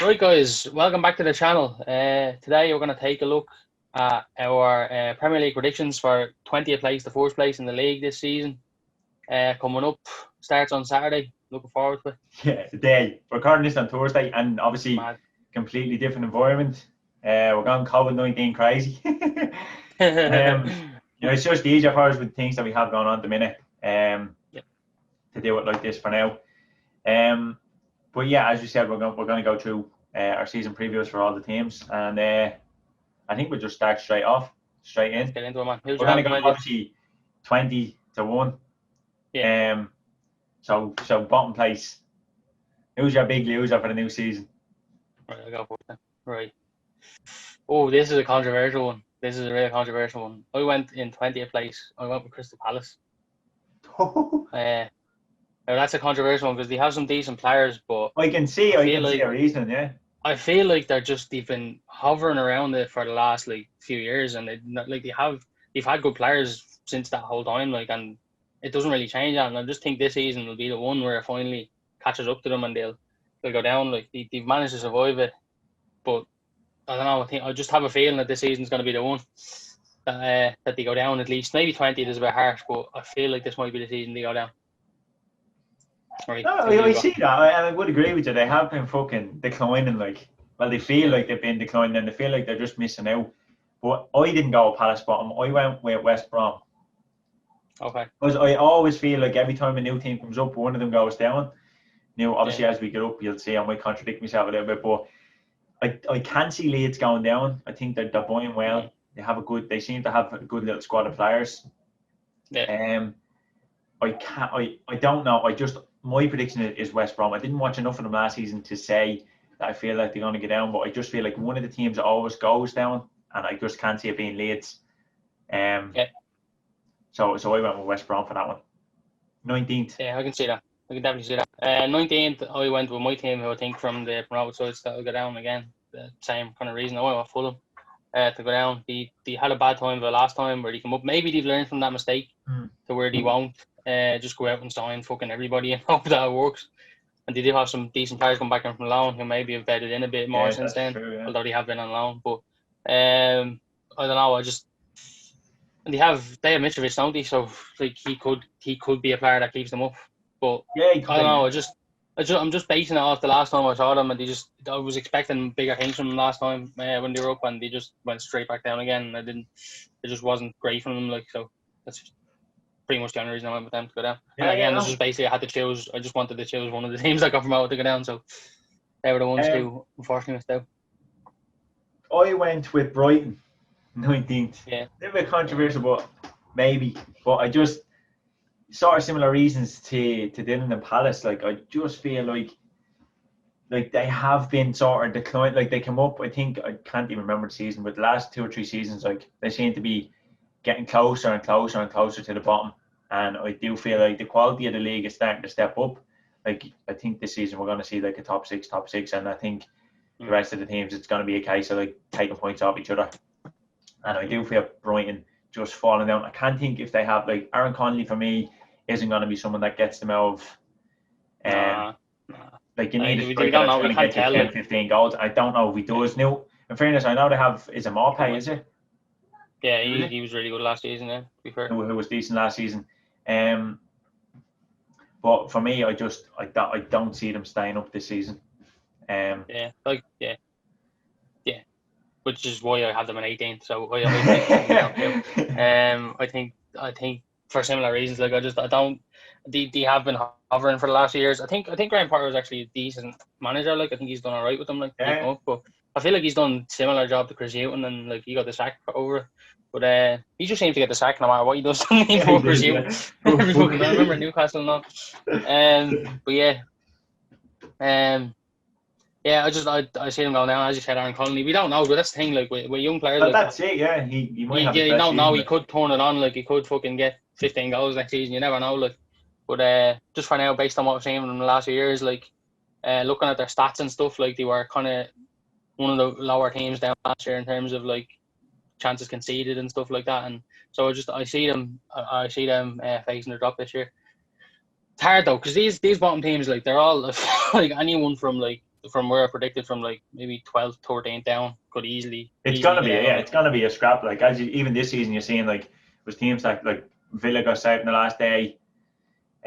Right, guys, welcome back to the channel. Today we're going to take a look at our Premier League predictions for 20th place to first place in the league this season. Coming up, starts on Saturday. Looking forward to it. Yeah, today. We're recording this on Thursday, and obviously, Mad. completely different environment. We're going COVID-19 crazy. It's just easier for us with things that we have going on at the minute Yeah. to do it like this for now. But yeah, as you said, we're going to go through our season previews for all the teams, and I think we'll just start straight in. Let's get into it, man. Who's We're your going to go having obviously 20-1. Yeah. So bottom place. Who's your big loser for the new season? Right, I'll go for it then. Right. Oh, this is a controversial one. This is a really controversial one. I went in 20th place. I went with Crystal Palace. Now that's a controversial one because they have some decent players, but I can see a reason, yeah. I feel like they've been hovering around it for the last few years, and they've had good players since that whole time, and it doesn't really change that. And I just think this season will be the one where it finally catches up to them and they'll go down. They've managed to survive it, but I don't know. I just have a feeling that this season's going to be the one that they go down at least. Maybe 20th is a bit harsh, but I feel like this might be the season they go down. Right, No, I see that. I would agree with you. They have been fucking declining. They feel like they've been declining, and they feel like they're just missing out. But I didn't go with Palace bottom. I went with West Brom. Okay. Because I always feel like every time a new team comes up, one of them goes down. Obviously, as we get up, you'll see I might contradict myself a little bit, but I can't see Leeds going down. I think they're buying well. They seem to have a good little squad of players. Yeah. I don't know. My prediction is West Brom. I didn't watch enough of them last season to say that I feel like they're going to get down, but I just feel like one of the teams always goes down, and I just can't see it being Leeds. So I went with West Brom for that one. 19th. Yeah, I can see that. I can definitely see that. 19th, I went with my team, who I think from the promoted sides that will go down again. The same kind of reason. I went with Fulham to go down. They had a bad time the last time where they come up. Maybe they've learned from that mistake to where they won't just go out and sign fucking everybody and hope that it works. And they do have some decent players come back in from loan who maybe have bedded in a bit more since then, although they have been on loan. But I don't know. They have Mitrovic, don't they? So he could be a player that keeps them up. But I don't know. I'm just basing it off the last time I saw them, and I was expecting bigger things from them last time when they were up, and they just went straight back down again. And it just wasn't great from them. So that's pretty much the only reason I went with them to go down. And again, it's just basically I had to choose. I just wanted to choose one of the teams that got promoted to go down. So they were the ones who unfortunately missed out. I went with Brighton. 19th. Yeah. A bit controversial, but maybe. But I just sort of similar reasons to Dylan and Palace. I just feel like they have been sort of declined. They come up. I think I can't even remember the season, but the last 2 or 3 seasons, they seem to be getting closer and closer and closer to the bottom. And I do feel like the quality of the league is starting to step up. I think this season we're going to see a top six, and I think the rest of the teams it's going to be a case of taking points off each other. And I do feel Brighton just falling down. I can't think if they have Aaron Connolly for me isn't going to be someone that gets them out of. You need a striker that's going to get you 10, 15 goals. I don't know if he does. Now, in fairness, I know they have. Is it Maupay? Is it? Yeah, he was really good last season. Yeah, to be fair. Who was decent last season. But for me, I don't see them staying up this season. Which is why I had them in 18th. So I think for similar reasons, they have been hovering for the last few years. I think Graham Potter was actually a decent manager. I think he's done all right with them. But I feel like he's done similar job to Chris Hughton, and he got the sack over it. But he just seems to get the sack no matter what he does. Chris Hughton. I remember Newcastle and all. But yeah. Yeah, I see him going down. As you said, Aaron Connolly. We don't know, but that's the thing. With young players, but that's it. Yeah, he might have. You don't know. He could turn it on. He could fucking get 15 goals next season. You never know. But just for now, based on what I've seen from the last few years, looking at their stats and stuff, they were kind of one of the lower teams down last year in terms of chances conceded and stuff like that. And so I see them facing a drop this year. It's hard though, because these bottom teams, they're all anyone from from where I predicted, from like maybe 12th, 13th down, could easily. It's easily gonna be, get out. yeah, it's gonna be a scrap. Like even this season, you're seeing like with teams like Villa got out in the last day.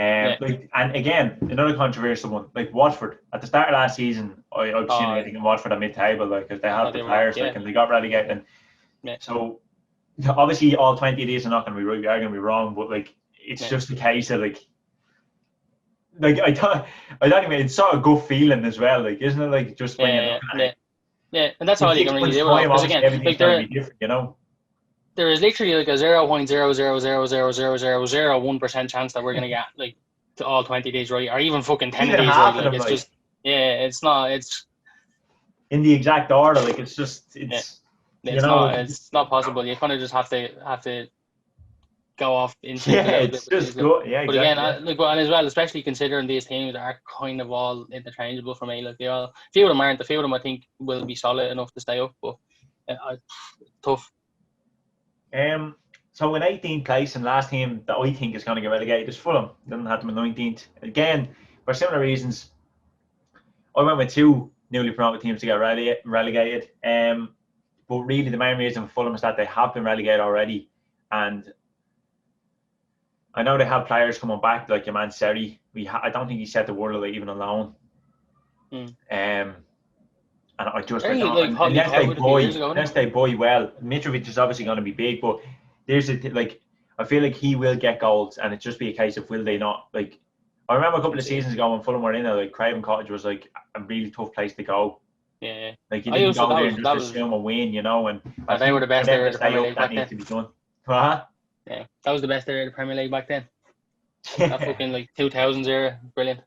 Like, and again, another controversial one, like Watford at the start of last season, I was seeing anything in Watford at mid-table, like if they have the players, like, and they got relegated. So obviously, all 20 of these are not going to be right. They're going to be wrong, but like it's just a case of like I don't even. It's sort of good feeling as well, like isn't it? Like just when you're looking at it. Yeah, and that's all you can really do. Because again, everything's going to be different, you know. There is literally like a 0.0000001% chance that we're gonna get like to all 20 days right, or even fucking 10 days right. Like it's just, it's not. It's in the exact order. Like it's just, it's not possible. You kind of just have to go off into it's just good. Yeah, but exactly. again, like, and as well, especially considering these teams are kind of all interchangeable for me. Like a few of them aren't. A few of them I think will be solid enough to stay up, but tough. So in 18th place, and last team that I think is going to get relegated is Fulham. Doesn't have them in 19th. Again, for similar reasons, I went with two newly promoted teams to get relegated. But really, the main reason for Fulham is that they have been relegated already, and I know they have players coming back like your man Seri. I don't think he set the world even on loan. And I just unless they buy well, Mitrovic is obviously going to be big, but there's I feel like he will get goals, and it just be a case of will they not. Like I remember a couple of seasons ago when Fulham were in there, like Craven Cottage was like a really tough place to go. Yeah. Like you didn't go there and just assume a win, you know. And they were the best area of the Premier League back then. Yeah, that was the best area of the Premier League back then. That fucking like 2000s era, brilliant.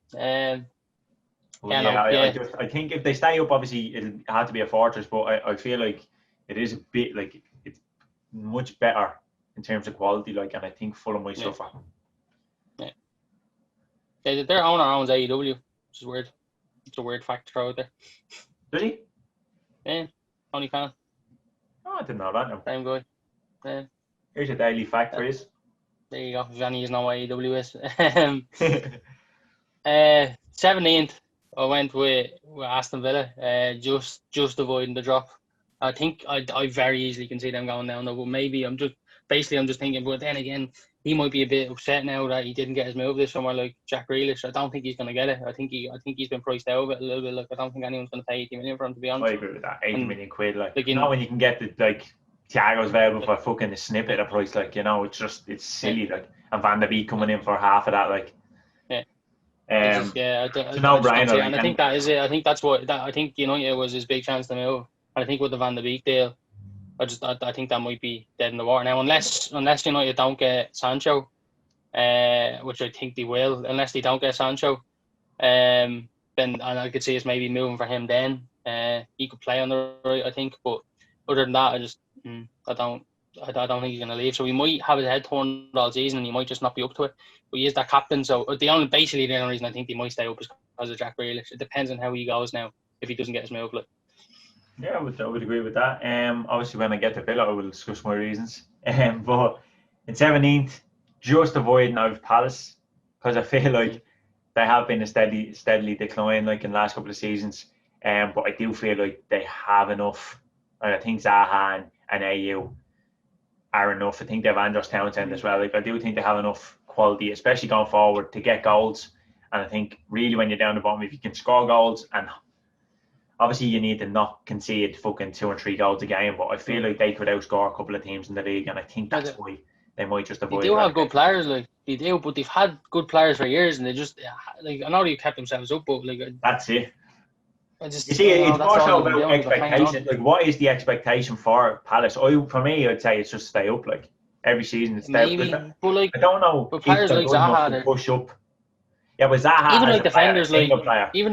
I think if they stay up, obviously it'll have to be a fortress, but I feel like it is a bit like it's much better in terms of quality, like, and I think Fulham might suffer. Yeah, their owner owns AEW, which is weird. It's a weird fact to throw out there. Does he? Yeah, Tony Khan. Oh, I didn't know that. No. Same guy. Yeah. Here's a daily fact for you. There you go. If any of you know what AEW is. 17th, I went with Aston Villa, just avoiding the drop. I think I very easily can see them going down though, but maybe I'm just thinking, but then again, he might be a bit upset now that he didn't get his move this summer like Jack Grealish. I don't think he's gonna get it. I think he's been priced out of it a little bit. Like I don't think anyone's gonna pay 80 million for him, to be honest. I agree with that. 80 million quid, like not when you can get the Thiago's available for fucking a snippet of price, like, you know, it's silly, like, and Van der Beek coming in for half of that, like. It's a no-brainer. And I think that is it. I think that's what I think United was his big chance to move. And I think with the Van der Beek deal, I think that might be dead in the water now, unless United don't get Sancho, which I think they will. Unless they don't get Sancho, then and I could see us maybe moving for him. Then he could play on the right, I think. But other than that, I don't think he's going to leave. So he might have his head turned all season, and he might just not be up to it. But he is that captain, so the only reason I think he might stay up is because of Jack Grealish. It depends on how he goes now if he doesn't get his move. Like. Yeah, I would agree with that. Obviously, when I get to Villa, I will discuss my reasons. But in 17th, just avoiding out of Palace, because I feel like they have been a steadily decline, like in the last couple of seasons. But I do feel like they have enough. I think Zaha and AU are enough. I think they have Andros Townsend as well. Like I do think they have enough quality, especially going forward, to get goals. And I think really when you're down the bottom, if you can score goals, and obviously you need to not concede fucking 2 or 3 goals a game, but I feel like they could outscore a couple of teams in the league, and I think that's why they might just avoid. They do have good players, like they do, but they've had good players for years, and they just like I know they've kept themselves up, but like that's it. You see, it's more so about expectation. Like, what is the expectation for Palace? For me, I'd say it's just stay up. Like every season, it's maybe. But like, I don't know. But players like Zaha, to push up. Yeah, but Zaha, even like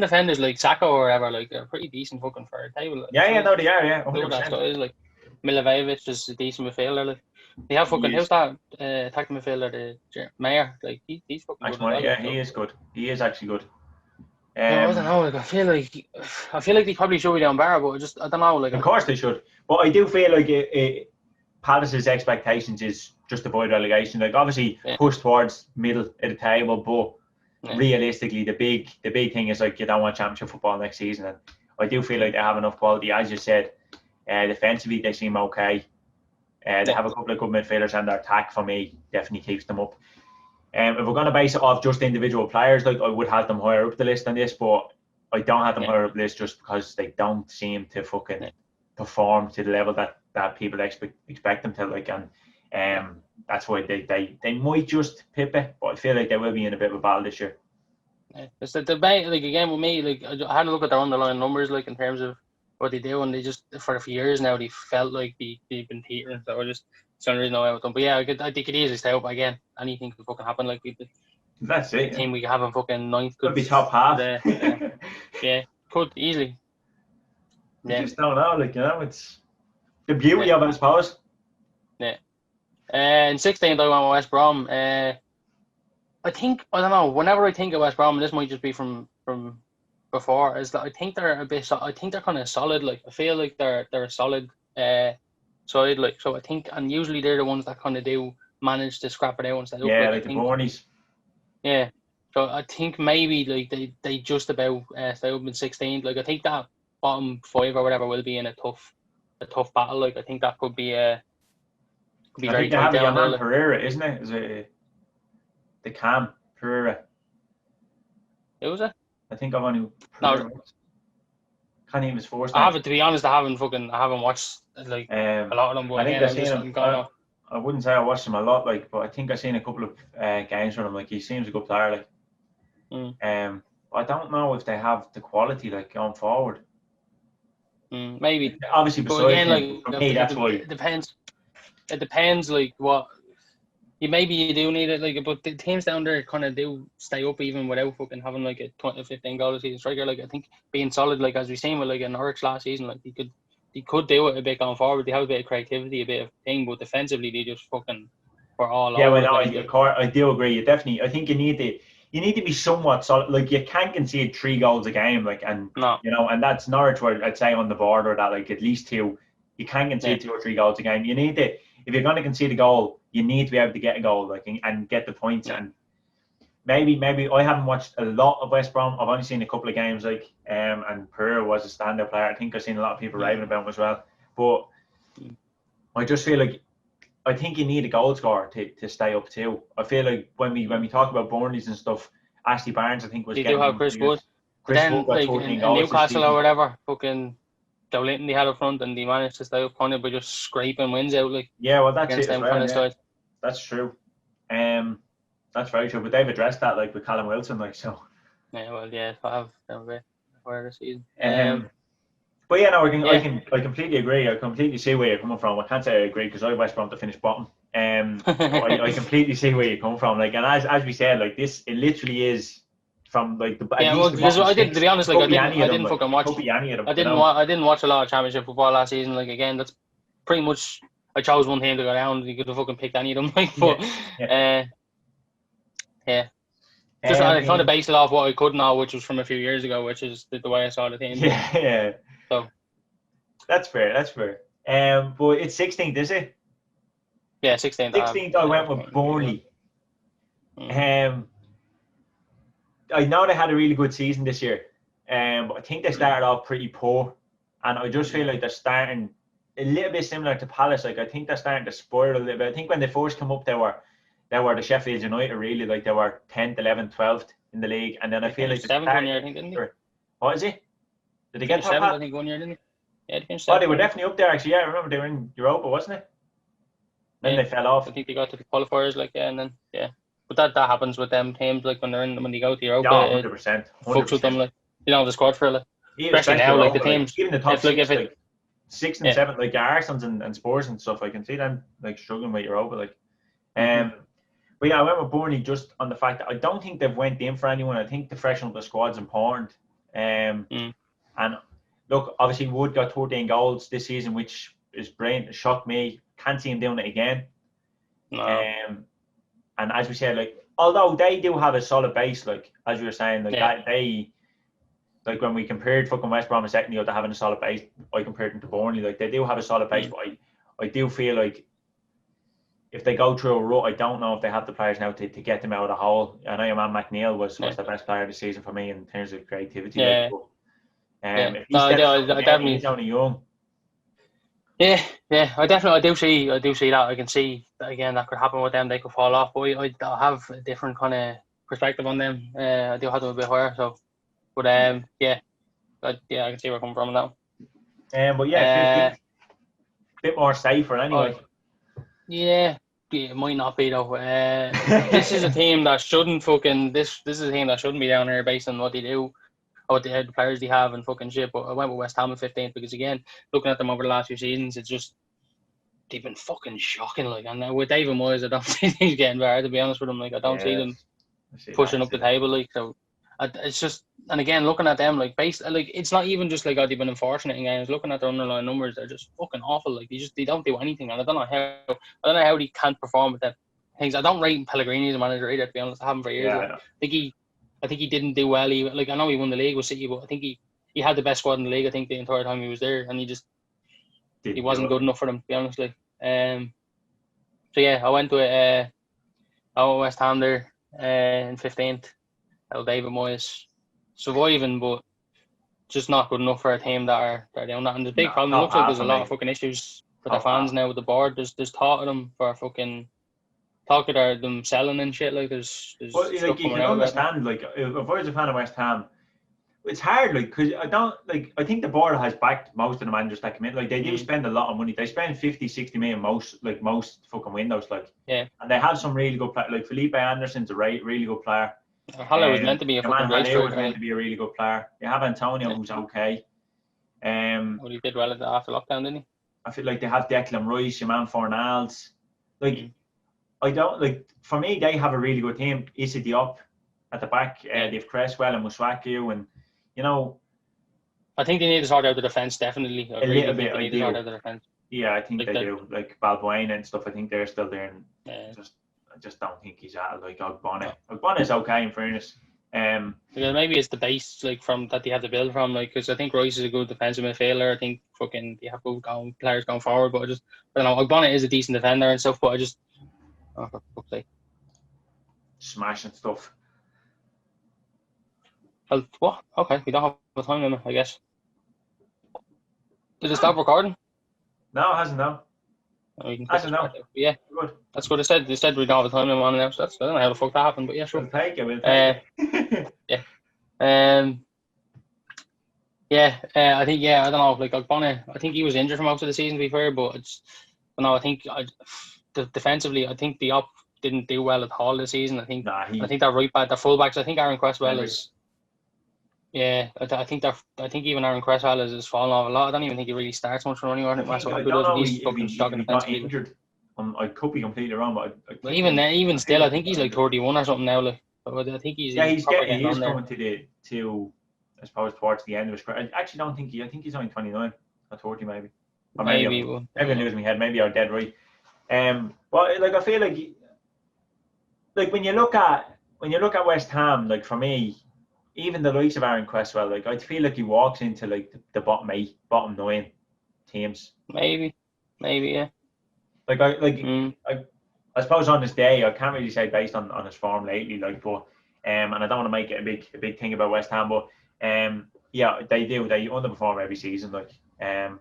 defenders like Saka or whatever, like they're pretty decent fucking for a table. Like, no, they are. Yeah, 100%. Like Milivojevic is a decent midfielder. Like they have fucking how's that attacking midfielder, the Mayer? Like he's fucking good. Yeah, he is good. He is actually good. I don't know. Like I feel like they probably should be down bar, but I don't know. Like of course they should, but I do feel like Palace's expectations is just avoid relegation. Like obviously push towards middle of the table, but realistically, the big thing is like you don't want championship football next season, and I do feel like they have enough quality, as you said. Defensively, they seem okay. They have a couple of good midfielders, and their attack for me definitely keeps them up. If we're going to base it off just individual players, like I would have them higher up the list on this, but I don't have them higher up the list just because they don't seem to fucking perform to the level that people expect them to, like, and that's why they might just pip it, but I feel like they will be in a bit of a battle this year. It's the debate, like, again with me, like I had a look at their underlying numbers, like in terms of what they do, and they just for a few years now they felt like they've been teetering, so just it's the only reason I went with them. But yeah, I think it easily stay up again. Anything could fucking happen. Like that's it. Team we have in fucking ninth could be top half. Yeah, could easily. You just don't know, like, you know, it's the beauty of it, I suppose. Yeah. In 16th, I went with West Brom. I don't know. Whenever I think of West Brom, and this might just be from before, is that I think they're a bit. I think they're kind of solid. Like I feel like they're a solid side. Like so, I think, and usually they're the ones that kind of do manage to scrap it out and stay up. Like the Bornies. Yeah. So I think maybe like they just about stay up in 16th. Like I think that bottom 5 or whatever will be in a tough battle. Like I think that could be could be very tight down there. Pereira, isn't it? Is it the Cam Pereira? Who was it? I think I've only. No. Can't even his first name. I haven't, to be honest. I haven't watched like a lot of them. But I think I've seen him. I wouldn't say I watched him a lot, like, but I think I've seen a couple of games from him. Like he seems a good player, like. I don't know if they have the quality, like, going forward. Maybe. Obviously, but again, him, like, me, that's why. It depends. It depends, like what. You do need it, like, but the teams down there kind of do stay up even without fucking having like a 15 goal a season striker. Like I think being solid, like as we seen with like in Norwich last season, like he could do it a bit going forward. They have a bit of creativity, a bit of thing, but defensively they just fucking were all over. Yeah, well, no, I do agree. You definitely, I think you need to be somewhat solid. Like you can't concede 3 goals a game, like, and you know, and that's Norwich where I'd say on the border that like at least 2. You can't concede 2 or 3 goals a game. You need to, if you're going to concede a goal, you need to be able to get a goal, like, and get the points. And maybe I haven't watched a lot of West Brom. I've only seen a couple of games, like, and Pereira was a standout player. I think I've seen a lot of people raving about him as well. But I just feel like I think you need a goal scorer to stay up too. I feel like when we talk about Burnleys and stuff, Ashley Barnes, I think, was. They do have Chris Wood. Then like in Newcastle or whatever, fucking. Linton they had up front, and they managed to stay up kind of by just scraping wins out, like. Yeah, well, that's it. Them kind of side. That's true. That's very true. But they've addressed that, like, with Callum Wilson, like, so. Yeah, well, yeah, I have a bit for the season. But yeah, no, I completely agree. I completely see where you're coming from. I can't say I agree because I West Brom to finish bottom. I completely see where you're coming from. Like, and as we said, like, this, it literally is. From like the because I did, to be honest, like I didn't fucking watch. I didn't watch a lot of championship football last season. Like again, that's pretty much I chose one team to go down. You could have fucking picked any of them. Like, but just I kind of based it off what I could know, which was from a few years ago, which is the way I saw the team. Yeah. So that's fair. But it's 16th, is it? Yeah, 16th. 16th. I went with Burnley. I know they had a really good season this year, but I think they started off pretty poor, and I just feel like they're starting a little bit similar to Palace. Like I think they're starting to spoil a little bit. I think when they first came up, they were the Sheffield United, really, like they were 10th, 11th, 12th in the league, and then I feel like 7th 1 year, I think, didn't they? What is it? Did they get top 7th? half? I think 1 year, didn't they? Yeah, they finished 7th. They were definitely up there, actually. Yeah, I remember they were in Europa, wasn't it? Then they fell off. I think they got to the qualifiers, like, and then But that happens with them teams, like when they go to Europa. 100%. Fucks with them, like, you know, the squad for it, like. Especially now, like the teams, even the top 6, like 6th and 7th, like Arsenal and Spurs and stuff. I can see them like struggling with Europa, like. But yeah, I went with Burnley just on the fact that I don't think they've went in for anyone. I think the freshen up the squad's important. And look, obviously Wood got 13 goals this season, which is brilliant. It shocked me. Can't see him doing it again. No. And as we said, like, although they do have a solid base, like, as you were saying, like, that they, like, when we compared fucking West Brom a second ago to having a solid base, I compared them to Burnley. Like, they do have a solid base, but I do feel like if they go through a rut, I don't know if they have the players now to get them out of the hole. I know your man McNeil was the best player this season for me in terms of creativity. Yeah. If he No, steps up I again, definitely. he's only young. Yeah, I do see that. I can see that again. That could happen with them. They could fall off. But I have a different kind of perspective on them. I do have them a bit higher. So, but yeah, I can see where I'm coming from now. But yeah, 15th, bit more safer anyway. Yeah, it might not be though. This is a team that shouldn't fucking this is a team that shouldn't be down here based on what they do, or the players they have and fucking shit. But I went with West Ham at 15th because again, looking at them over the last few seasons, it's just they've been fucking shocking. Like, and with David Moyes, I don't see things getting better. To be honest with them, like I don't see them pushing up the table. Like so, it's just. And again, looking at them, like it's not even just like they've been unfortunate in games. Looking at their underlying numbers, they're just fucking awful. Like they don't do anything, and I don't know how they can't perform with that things. I don't rate Pellegrini as a manager either. To be honest, I haven't for years. Yeah, like, I think he didn't do well. Even like I know he won the league with City, but I think he had the best squad in the league. I think the entire time he was there, and he wasn't good enough for them. To be honest, like so yeah, I went to West Ham there in 15th. David Moyes surviving, but just not good enough for a team that are doing that. And the big problem, it looks like there's a lot of fucking issues for the fans now with the board. There's talk of them for fucking talk of them selling and shit. Like there's well, stuff like you coming can out understand. Like if I was a fan of West Ham, it's hard. Like because I think the board has backed most of the managers that come in. Like they do spend a lot of money. They spend 50, 60 million most fucking windows. Like and they have some really good players. Like Felipe Anderson's a really good player. Haller was meant to be a fucking great striker. Was meant to be a really good player. You have Antonio, who's okay. Well, he did well after lockdown, didn't he? I feel like they have Declan Rice, your man Fornals. Like, I don't like. For me, they have a really good team. Issa Diop at the back. They've Cresswell and Muswaku, and you know. I think they need to sort out the defense. Definitely, a little bit. They need to sort out the defense. Yeah, I think they do. Like Balbuena and stuff. I think they're still there. And I just don't think he's at like Ogbonna. Ogbonna's okay in fairness. Maybe it's the base like from that they have to build from, like because I think Royce is a good defensive midfielder. I think fucking they have good players going forward, but I don't know. Ogbonna is a decent defender and stuff, but I just for fuck's sake, smashing stuff. Well, what? Okay, we don't have the time limit, I guess. Did it stop recording? No, it hasn't. No. Hasn't. No. Yeah, good. That's what they said. They said we don't have the time limit on it now. So I don't know how the fuck that happened, but yeah, sure. We'll take it. Yeah. I think I don't know. Like Ogbonna, I think he was injured for most of the season. To be fair, but I think defensively, I think the op didn't do well at all this season. I think that right back, the fullbacks. I think Aaron Cresswell is. Yeah, I think even Aaron Cresswell is fallen off a lot. I don't even think he really starts much from anywhere. I don't know if he's not injured. I could be completely wrong, but even still, I think he's like 31 or something now. Like, I think he's he is coming to I suppose towards the end of his career. I actually don't think I think he's only 29 or 30 maybe. Or maybe I'm losing my head. Maybe I'm dead right. But like I feel like when you look at West Ham, like for me, even the likes of Aaron Cresswell, like I feel like he walks into like the bottom 8, bottom 9 teams. Maybe, yeah. Like I suppose on this day, I can't really say based on his form lately, like, but and I don't want to make it a big thing about West Ham, but yeah, they underperform every season, like you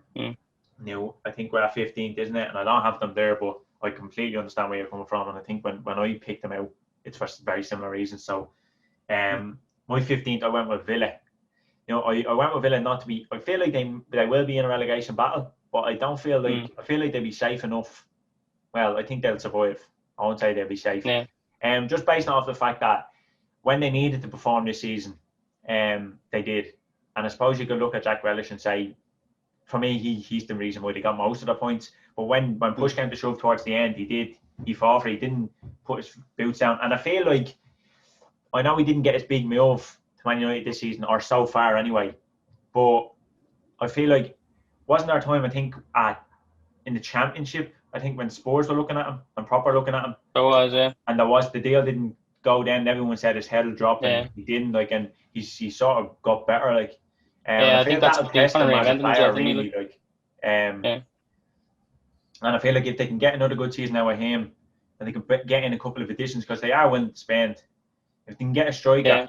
know, I think we're at 15th, isn't it? And I don't have them there, but I completely understand where you're coming from, and I think when I picked them out, it's for very similar reasons. So my 15th, I went with Villa. You know, I went with Villa not to be. I feel like they will be in a relegation battle, but I don't feel like I feel like they'll be safe enough. Well, I think they'll survive. I won't say they'll be safe. Yeah. Just based off the fact that when they needed to perform this season, they did. And I suppose you could look at Jack Grealish and say, for me, he's the reason why they got most of the points. But when push came to shove towards the end, he fought for it. He didn't put his boots down. And I feel like, I know he didn't get his big move to Man United this season, or so far anyway. But I feel like, wasn't there a time, I think, in the Championship, I think when Spurs were looking at him and proper looking at him. There was, yeah. And the deal didn't go down. Everyone said his head will drop, and he didn't. Like, and he sort of got better. Like, I think that's what he's kind of reinvented himself, really. Like, and I feel like if they can get another good season out of him, and they could get in a couple of additions because they are willing to spend. If they can get a striker,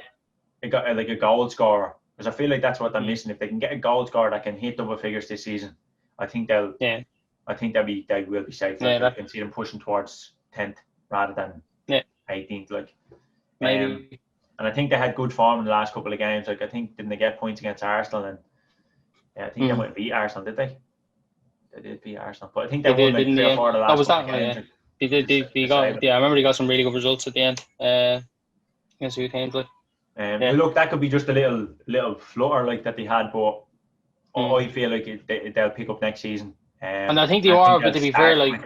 like a goal scorer, because I feel like that's what they're missing. If they can get a goal scorer that can hit double figures this season, I think they'll. Yeah. I think they will be safe. Like, I can see them pushing towards 10th rather than 18th. Like, maybe. And I think they had good form in the last couple of games. Like, I think didn't they get points against Arsenal, and I think they might beat Arsenal, did they? They did beat Arsenal, but I think they won like 3 or 4 of the last couple of games. They did. They got. Yeah, I remember they got some really good results at the end. Against a few teams, like. Look, that could be just a little flutter like that they had, but I feel like they'll pick up next season. And I think they are, but to be fair, like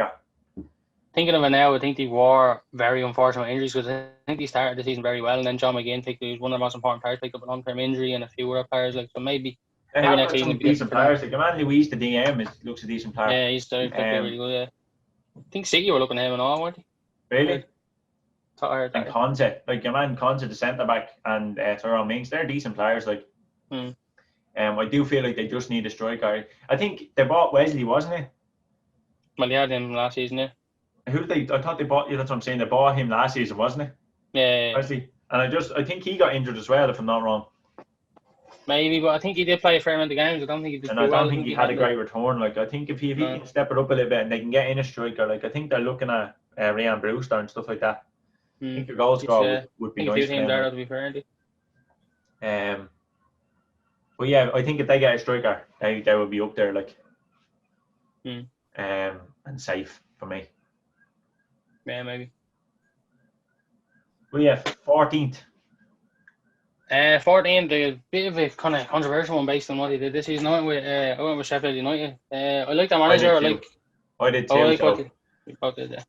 thinking of it now, I think they were very unfortunate injuries because I think they started the season very well, and then John McGinn was one of the most important players, picked up a long-term injury, and a few other players, like, so maybe next season some decent players. Like the man Luis, the DM, looks a decent player. Yeah, he's really good. Yeah, I think City were looking at him and all, weren't they? Really? And Conte, like your man Conte, the centre back, and Tyrone Mings, they're decent players. Like, I do feel like they just need a striker. I think they bought Wesley, wasn't it? Well, they had him last season, yeah. I thought they bought. That's what I'm saying. They bought him last season, wasn't it? Yeah. Wesley, and I think he got injured as well, if I'm not wrong. Maybe, but I think he did play a fair amount of games. I don't think he did. And I don't think he had a great return. Like, I think if he can step it up a little bit and they can get in a striker, like I think they're looking at Ryan Brewster and stuff like that. I think the goal scorer would be nice. A few teams there, to be fair, but yeah, I think if they get a striker, they will be up there, like, and safe for me. Yeah, maybe. Well, yeah, 14th. 14th, a bit of a kind of controversial one based on what he did this season. I went with Sheffield United. I like the manager. I did too.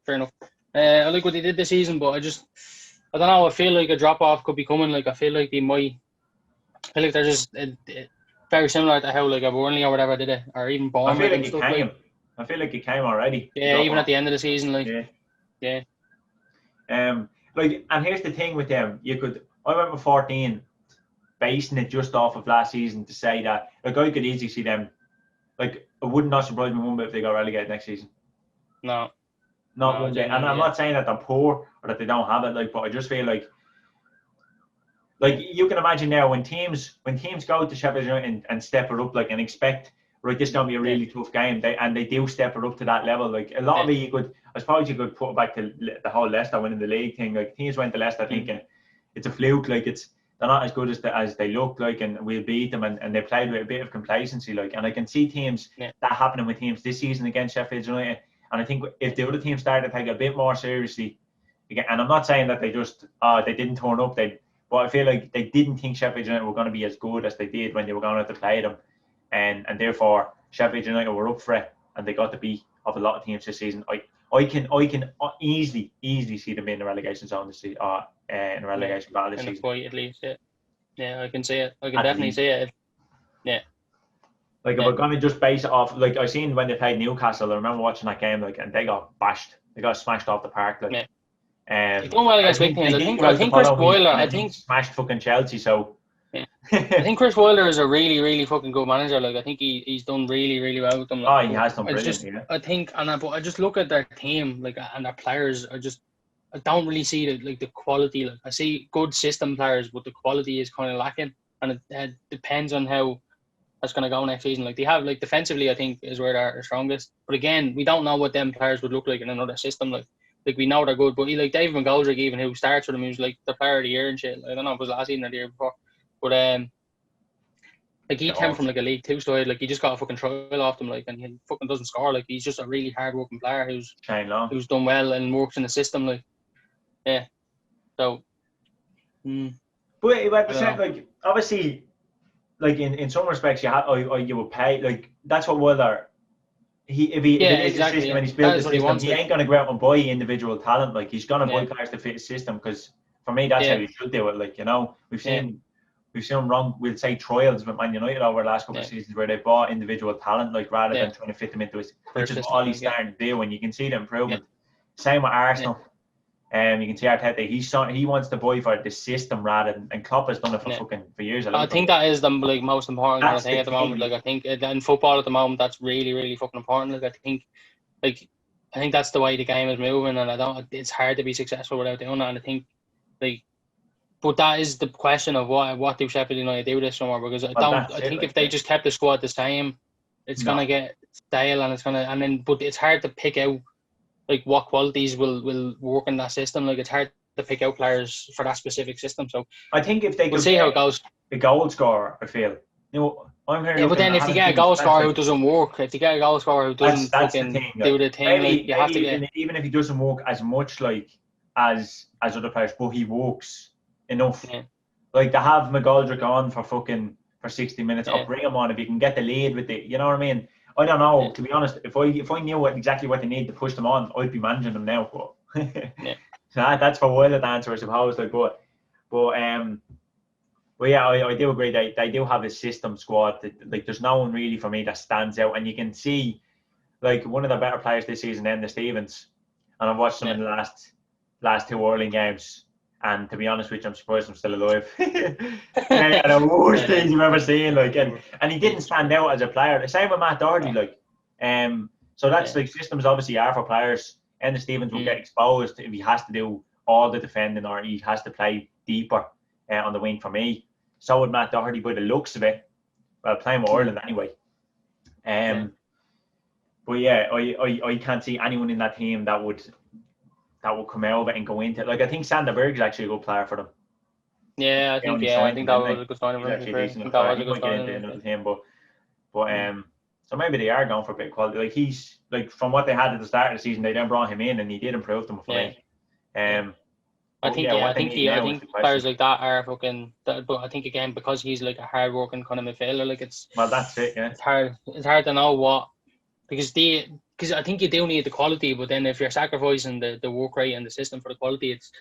Fair enough. I like what they did this season, but I don't know. I feel like a drop off could be coming. Like, I feel like they might. I feel like they're just very similar to how like a Burnley or whatever did it, or even Bournemouth. I feel like it came already. Yeah, even at the end of the season, like. Yeah. Like, and here's the thing with them. I went with 14, basing it just off of last season to say that, like, I could easily see them. Like, it would not surprise me one bit if they got relegated next season. No. Not one bit. And I'm not saying that they're poor or that they don't have it, like, but I just feel like you can imagine now when teams go to Sheffield United and step it up, like, and expect, right, this is going to be a really tough game, they do step it up to that level. Like, a lot of it, I suppose you could put it back to the whole Leicester winning the league thing. Like, teams went to Leicester thinking it's a fluke, like, they're not as good as they look like, and we'll beat them, and they played with a bit of complacency, like, and I can see teams that happening with teams this season against Sheffield United. And I think if the other team started to take it a bit more seriously, again, and I'm not saying that they just they didn't turn up, but I feel like they didn't think Sheffield United were going to be as good as they did when they were going out to play them, and therefore Sheffield United were up for it, and they got the beat of a lot of teams this season. I can easily see them in the relegation zone this season, in the relegation battle this season. At least, yeah, I can see it. I can definitely see it. Yeah. Like, if we're going to just base it off, like, I seen when they played Newcastle, I remember watching that game, like, and they got bashed. They got smashed off the park, like. They're doing well against big teams. I think Chris Wilder, smashed fucking Chelsea, so. Yeah. I think Chris Wilder is a really, really fucking good manager. Like, I think he's done really, really well with them. Like, he has done brilliant. I think, but I just look at their team, like, and their players are just. I don't really see the quality. Like, I see good system players, but the quality is kind of lacking, and it depends on how that's going to go next season. Like, they have, like, defensively, I think is where they're strongest. But again, we don't know what them players would look like in another system. Like we know they're good, but like David McGoldrick, even who starts with them, who's like the player of the year and shit. Like, I don't know if it was last season or the year before, but like, he came from like a League 2 side. Like, he just got a fucking trial off them, like, and he fucking doesn't score. Like, he's just a really hard working player who's done well and works in the system. Like, yeah. So. But at the same, like, obviously, like, in some respects, you would pay, like, that's what Wilder. If it is a system and he's built the system, he ain't gonna go out and buy individual talent. Like, he's gonna buy players to fit his system, because for me that's how you should do it. Like, you know, we've seen wrong, we'll say, trials with Man United over the last couple of seasons where they bought individual talent, like, rather than trying to fit them into his, which is all he's starting to do, and you can see the improvement. Same with Arsenal. You can see Arteta, he wants to buy for the system rather than, and Klopp has done it for years. I think that is the most important kind of thing at the moment. Like, I think in football at the moment, that's really, really fucking important. Like, I think, like, I think that's the way the game is moving, and it's hard to be successful without doing that. And I think like, but that is the question of what do Sheffield United do this summer? Because Well, I that's it. think Like, if they just kept the squad the same, it's gonna get stale, but it's hard to pick out like what qualities will work in that system. Like, it's hard to pick out players for that specific system. So I think if they we'll could see how get it goes. a goal scorer, I feel. I'm here Yeah, but looking. then I if you haven't get a seen goal stats, scorer like, who doesn't work, if you get a goal scorer who doesn't that's the fucking thing. do Like, the thing, like you have to get. Even if he doesn't work as much, like as other players, but he works enough. Yeah, Like, to have McGoldrick on for 60 minutes, or yeah, bring him on if you can get the lead with it. You know what I mean? I don't yeah, know. To be honest, if I knew exactly what they need to push them on, I'd be managing them now. But yeah. that's for Wilder to answer, I suppose. Like, but yeah, I do agree. They do have a system squad. Like, there's no one really for me that stands out, and you can see like one of the better players this season, Enda Stevens, and I've watched him Yeah. in the last two Ireland games. And to be honest with you, I'm surprised I'm still alive. And the worst things you've ever seen, like, and he didn't stand out as a player. The same with Matt Doherty, like, so that's like, systems obviously are for players. Enda Stevens will get exposed if he has to do all the defending, or he has to play deeper on the wing for me. So would Matt Doherty, by the looks of it. Well, playing with Ireland anyway. But yeah, I can't see anyone in that team that would come out of it and go into it. Like, I think Sander Berg is actually a good player for them. Yeah, I think that was a good signing. He's actually a decent That player. was He a good might get into signing. another team, but so maybe they are going for a bit of quality. Like, he's like, from what they had at the start of the season, they then brought him in and he did improve them for me. I think question. players like that are fucking. But I think again, because he's like a hard working kind of midfielder, like Well, that's it. Yeah. it's hard to know what, because I think you do need the quality, but then if you're sacrificing the work rate and the system for the quality, it's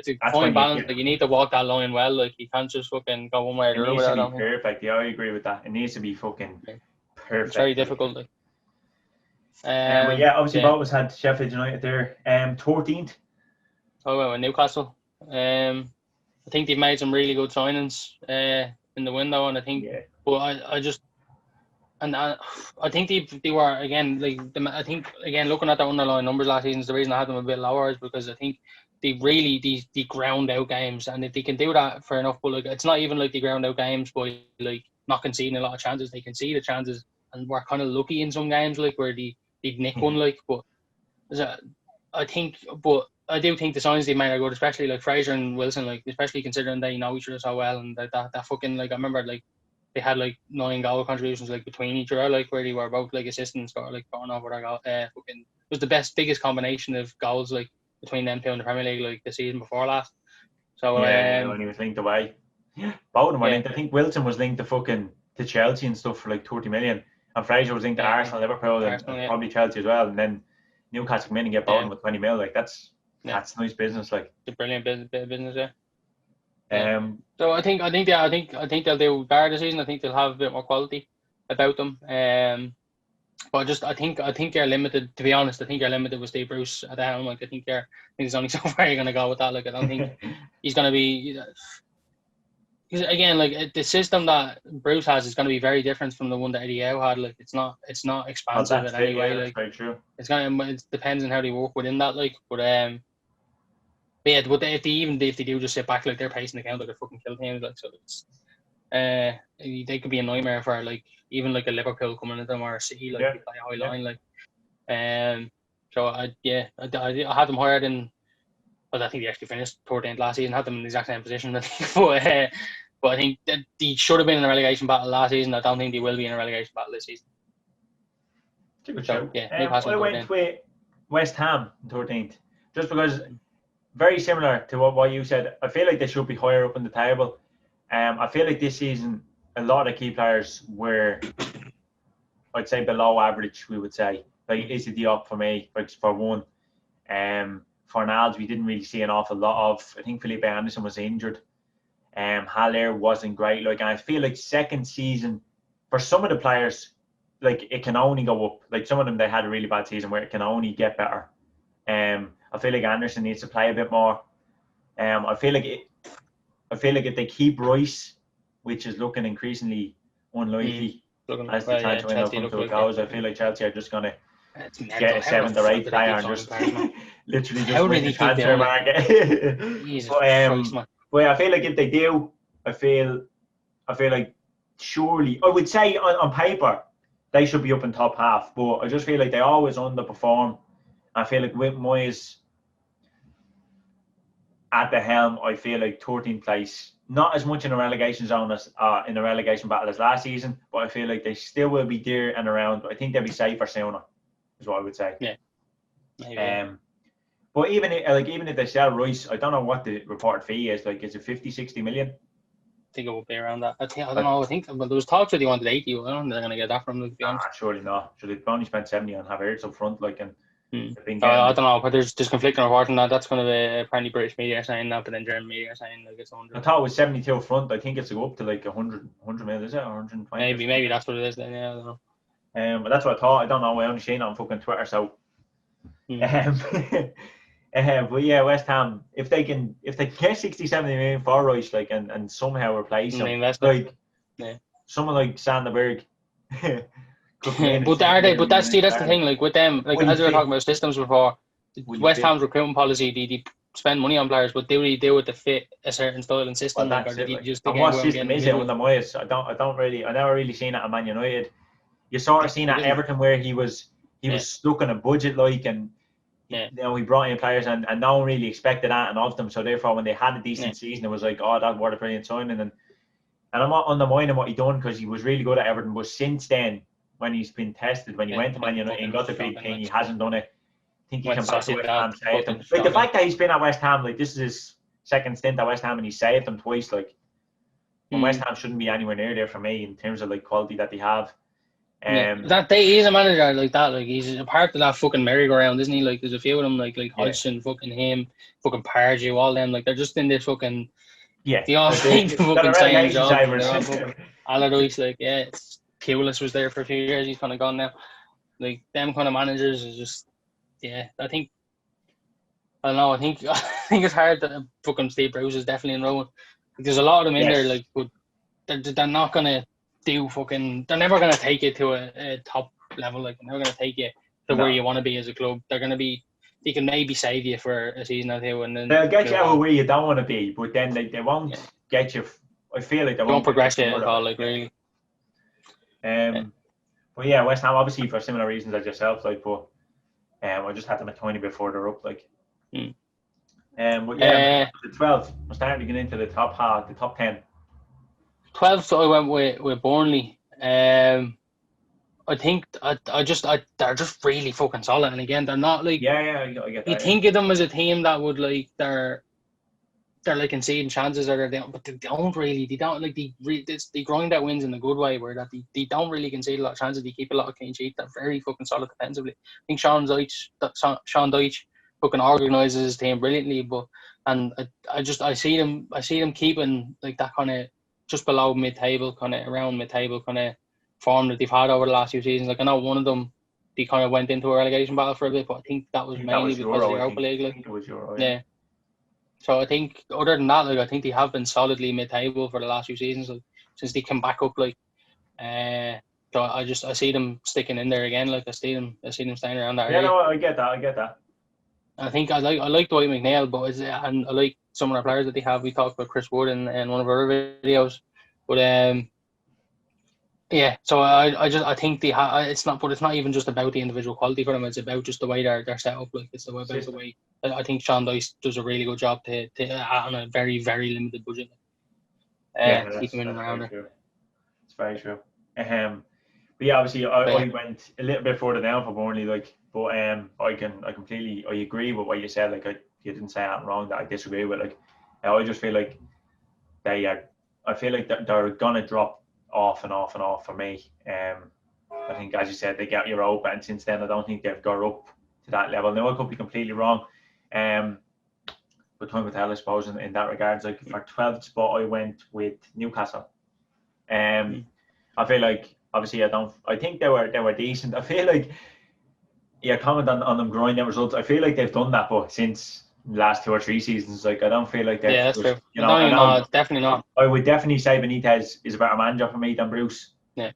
a fine balance. Like, you need to walk that line well. Like, you can't just fucking go one way or the other. It needs to be perfect. Yeah, I agree with that. It needs to be fucking perfect. It's very difficult. Like. But yeah, obviously, both of us had Sheffield United there. 13th. Oh, well, Newcastle. I think they've made some really good signings in the window, and I think, but I just, and I think they were again, like, I think again, looking at the underlying numbers last season, the reason I had them a bit lower is because I think they really they ground out games, and if they can do that, fair enough. But like, it's not even like they ground out games by like not conceding a lot of chances. They concede the chances, and we're kind of lucky in some games, like where they nick one, like. But I do think the signs they made are good, especially like Fraser and Wilson, like, especially considering they know each other so well, and that fucking, like, I remember like they had like 9 goal contributions like between each other, like where they were both like assistants or like going over their goal. Fucking, it was the biggest combination of goals like between them two in the Premier League like the season before last. So when he was linked away, both of them were linked. I think Wilson was linked to Chelsea and stuff for like 30 million, and Fraser was linked to Arsenal, Liverpool, and probably Chelsea as well, and then Newcastle come in and get both of them with 20 mil. Like, that's nice business. Like, it's a brilliant bit of business. So I think they'll do better this season. I think they'll have a bit more quality about them. But I think they're limited. To be honest, I think they're limited with Steve Bruce at the helm. Like, I think there's only so far you're going to go with that. Like, I don't think he's going to be. Because again, like, the system that Bruce has is going to be very different from the one that Eddie Howe had. Like, it's not expansive in any way. Like, very true. It depends on how they work within that. Like, but if they do just sit back, like, they're pacing the count, like, they're fucking kill teams. Like, so it's they could be a nightmare for like even like a Liverpool coming at them, or a City, like, they play a high line, like. So I had them higher than. Well, I think they actually finished 13th last season. Had them in the exact same position, I think. But I think that they should have been in a relegation battle last season. I don't think they will be in a relegation battle this season. So, I went with West Ham 13th, just because, very similar to what you said. I feel like they should be higher up in the table. I feel like this season a lot of key players were, I'd say, below average. We would say, like, Issa Diop for me, like, for one. Fornals, we didn't really see an awful lot of. I think Felipe Anderson was injured. Haller wasn't great. Like, and I feel like second season for some of the players, like, it can only go up. Like, some of them, they had a really bad season where it can only get better. I feel like Anderson needs to play a bit more. I feel like if they keep Royce, which is looking increasingly unlikely as the transfer window comes to a close, I feel like Chelsea are just gonna It's mental. get a How the 7th or fuck 8th do they player keep and signing just players, man? literally just How do win they the keep transfer doing it? market. Jesus but Christ, man. I feel like if they do, I feel like surely I would say on paper they should be up in top half, but I just feel like they always underperform. I feel like with Moyes at the helm, I feel like 13th place, not as much in a relegation zone as in a relegation battle as last season, but I feel like they still will be there and around. But I think they'll be safer sooner, is what I would say. Yeah. Maybe. But even if they sell Rice, I don't know what the reported fee is. Like, is it 50, 60 million? I think it will be around that. I don't know. I think well, there was talks that he wanted 80. I don't think they're going to get that from them, to be honest. Surely not. So they've only spent 70 on Havertz up front, like, and they've been I don't know, but there's conflicting reporting that that's going to be apparently British media saying that, but then German media saying like it's 100. I thought it was 72 up front. I think it's to go up to like 100 million, is it? Or 120? Maybe that's what it is then. Yeah, I don't know. But that's what I thought. I don't know. I only seen it on fucking Twitter, so. But yeah, West Ham, if they can get 60, 70 million for Rice, like, and somehow replace him, like someone like Sandberg. But are they? But that's the thing. Like with them, like as we were talking about systems before, West Ham's recruitment policy, they spend money on players, but do they do it to fit a certain style and system? Well, like, or did they just and what system is it under Moyes? I never really seen it at Man United. You sort of seen at Everton where he was stuck on a budget, like, and you know, he brought in players and no one really expected that and of them. So therefore, when they had a decent season, it was like, oh, that what a brilliant signing. And I'm not undermining what he done because he was really good at Everton. But since then, when he's been tested, when he went to Man United and got the big thing, he hasn't done it. I think he came back to West Ham, saved him. Like the fact that he's been at West Ham, like this is his second stint at West Ham, and he saved them twice. Like, and West Ham shouldn't be anywhere near there for me in terms of like quality that they have. He's a manager like that. Like he's a part of that fucking merry-go-round, isn't he? Like there's a few of them, like Hodgson, fucking him, fucking Pardew, all them. Like they're just in this fucking. They all think the fucking same job. They're all fucking Allardyce, like it's Pulis was there for a few years. He's kind of gone now. Like them kind of managers is just I think. I don't know. I think it's hard that fucking Steve Bruce is definitely in Rowan. There's a lot of them in there, like, but they're not gonna do fucking. They're never gonna take it to a top level. Like, they're never gonna take it to where you want to be as a club. They're gonna be. They can maybe save you for a season or two, and then they'll get you out where you don't want to be. But then they won't get you. I feel like they won't progress you at all. Like really. But yeah, West Ham obviously for similar reasons as yourself. Like, but I just had them a tiny bit further up. Like. But yeah, the 12. We're starting to get into the top half, the top 10. 12, so I went with Burnley. I think they're just really fucking solid, and again, they're not like I get that. You think of them as a team that would like they're like conceding chances, or but they don't really. They don't like they grind out wins in a good way, where that they don't really concede a lot of chances. They keep a lot of clean sheets. They're very fucking solid defensively. I think Sean Dyche fucking organises his team brilliantly, I see them keeping like that kind of just below mid-table, kind of around mid-table kind of form that they've had over the last few seasons. Like I know one of them, they kind of went into a relegation battle for a bit, but I think that was mainly because of the Europa League. Like, I think it was Euro, yeah. So I think other than that, like I think they have been solidly mid-table for the last few seasons, like, since they come back up. Like, so I see them sticking in there again. Like I see them staying around that area. Yeah, no, I get that. I think I like Dwight McNeil, and I like some of the players that they have. We talked about Chris Wood in one of our videos, but So I think they have. It's not even just about the individual quality for them. It's about just the way they're set up. Like it's about the way. I think Sean Dyche does a really good job to on a very, very limited budget. Keep them in and around there. It's very true. But yeah, obviously I went a little bit further down for Burnley, like, but I completely agree with what you said. Like, you didn't say anything wrong that I disagree with. Like, I just feel like I feel like they're gonna drop off for me. I think, as you said, they got Europa, and since then I don't think they've got up to that level. Now I could be completely wrong. But time will tell, I suppose, in that regards. Like, for 12th spot, I went with Newcastle. I feel like, obviously, I think they were decent. I feel like, comment on them growing their results. I feel like they've done that, but since the last 2 or 3 seasons, like, I don't feel like they've. Yeah, that's true. Definitely not. I would definitely say Benitez is a better manager for me than Bruce. Yeah.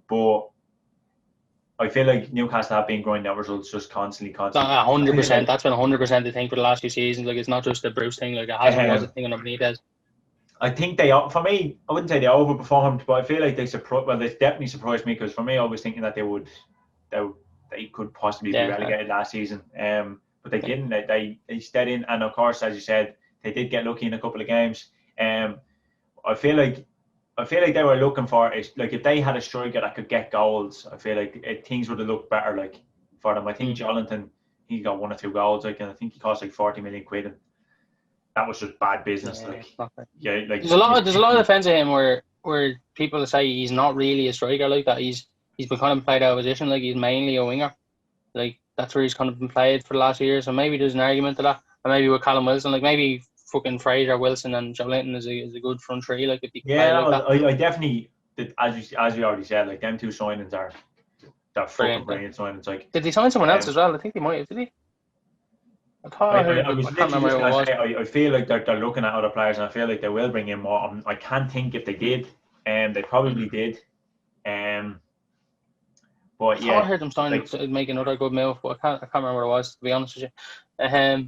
But I feel like Newcastle have been growing out results just constantly. 100%. That's been 100% the thing for the last few seasons. Like, it's not just the Bruce thing. Like, it hasn't was a thing on Benitez. I think for me, I wouldn't say they overperformed, but I feel like they definitely surprised me, because for me, I was thinking that they could possibly be relegated last season. But they didn't. They stayed in, and of course, as you said, they did get lucky in a couple of games. I feel like they were looking for like, if they had a striker that could get goals, I feel like things would have looked better like for them. I think Jolinton, he got 1 or 2 goals, like, and I think he cost like 40 million quid. And that was just bad business. There's a lot of defence of him where people say he's not really a striker like that. He's been kind of played out of position, like he's mainly a winger. Like, that's where he's kind of been played for the last year. So maybe there's an argument to that. Or maybe with Callum Wilson, like maybe fucking Fraser, Wilson, and Jolinton is a good front three. Like, if you play like that. I definitely, as we already said, like, them 2 signings are fucking brilliant signings. Like, did they sign someone else as well? I think they might have. Did he? I feel like they're looking at other players, and I feel like they will bring in more. I can't think if they did, and they probably did. But yeah, I heard them sign to make another good move, but I can't remember what it was, to be honest with you.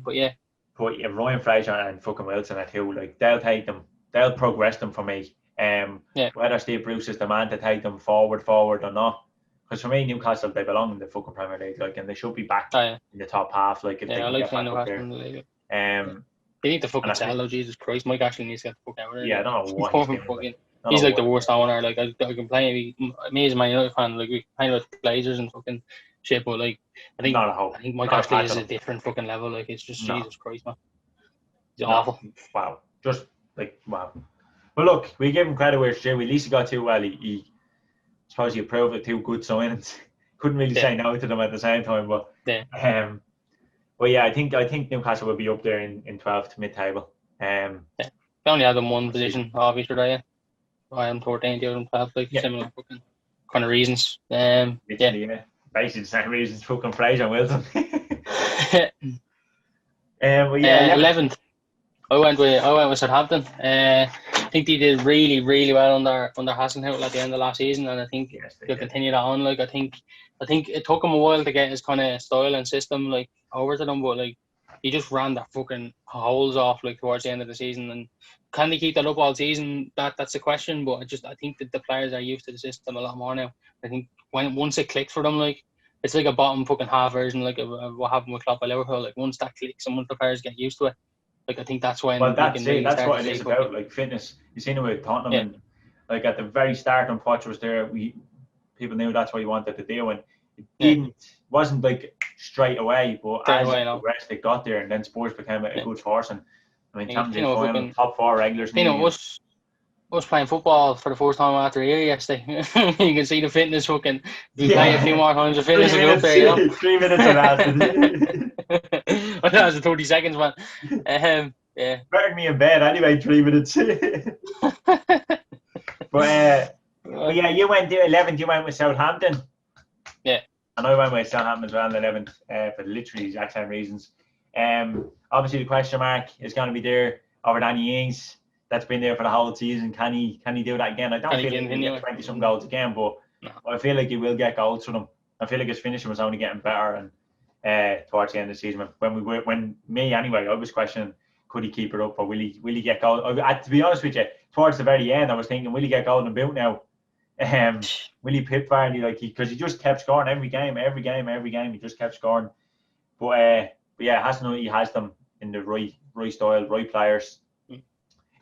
But yeah. But yeah, Ryan Fraser and fucking Wilson are 2. Like, they'll take them, they'll progress them for me. Whether Steve Bruce is the man to take them forward or not. Because for me, Newcastle, they belong in the fucking Premier League, like, and they should be back in the top half. Like, if they can get back up there. In the league. They need to fucking sell, though. Jesus Christ, Mike Ashley needs to get the fuck out of there. Yeah, I don't know what he's doing. He's like the worst owner. Like, I complain. Me as a Man United fan, like, we complain about the Glazers and fucking shit, but like, I think Mike Ashley is a different fucking level. Like, it's just Jesus Christ, man. He's awful. Wow, just like wow. But look, we give him credit where it's due. At least he got 2 well. He suppose he approved of 2 good signings. Couldn't really say no to them at the same time, but but yeah, I think Newcastle will be up there in 12th mid-table. They only had them 1 position off each other. I am 14th, the other 12th, like similar fucking kind of reasons. Basically the same reasons. Fucking Fraser and Wilson. But yeah, 11th. I went with Southampton. I think they did really, really well under Hasenhüttl at the end of last season, and I think they'll continue that on. Like, I think it took him a while to get his kind of style and system like over to them, but like, he just ran that fucking holes off like towards the end of the season. And can they keep that up all season? That's the question. But I think that the players are used to the system a lot more now. I think once it clicks for them, like, it's like a bottom fucking half version like of what happened with Klopp at Liverpool. Like, once that clicks and once the players get used to it, like, I think that's when. Well, that's it. That's what it is about. Like, fitness. You've seen it with Tottenham, and like at the very start when Poch was there, people knew that's what he wanted to do, and it wasn't like straight away, but as it progressed, it got there, and then Spurs became a good force. And I mean, top 4 regulars. Us playing football for the first time after a year yesterday. You can see the fitness fucking. We play a few more times, the fitness will go up there. You know? 3 minutes of that. I know it was 30 seconds, man. Yeah. Better than me in bed anyway. 3 minutes. But yeah, you went there 11th. You went with Southampton. Yeah. And I went with Southampton as well, 11th, for literally the exact same reasons. Obviously the question mark is going to be there over Danny Ings. That's been there for the whole season. Can he do that again? I don't feel like he'll get 20 some goals again, but I feel like he will get goals from them. I feel like his finishing was only getting better, and towards the end of the season, when me anyway, I was questioning, could he keep it up, or will he get goals? To be honest with you, towards the very end, I was thinking, will he get golden boot now? Will he pit Vardy because he just kept scoring every game. He just kept scoring. But yeah, he has them in the right style, right players.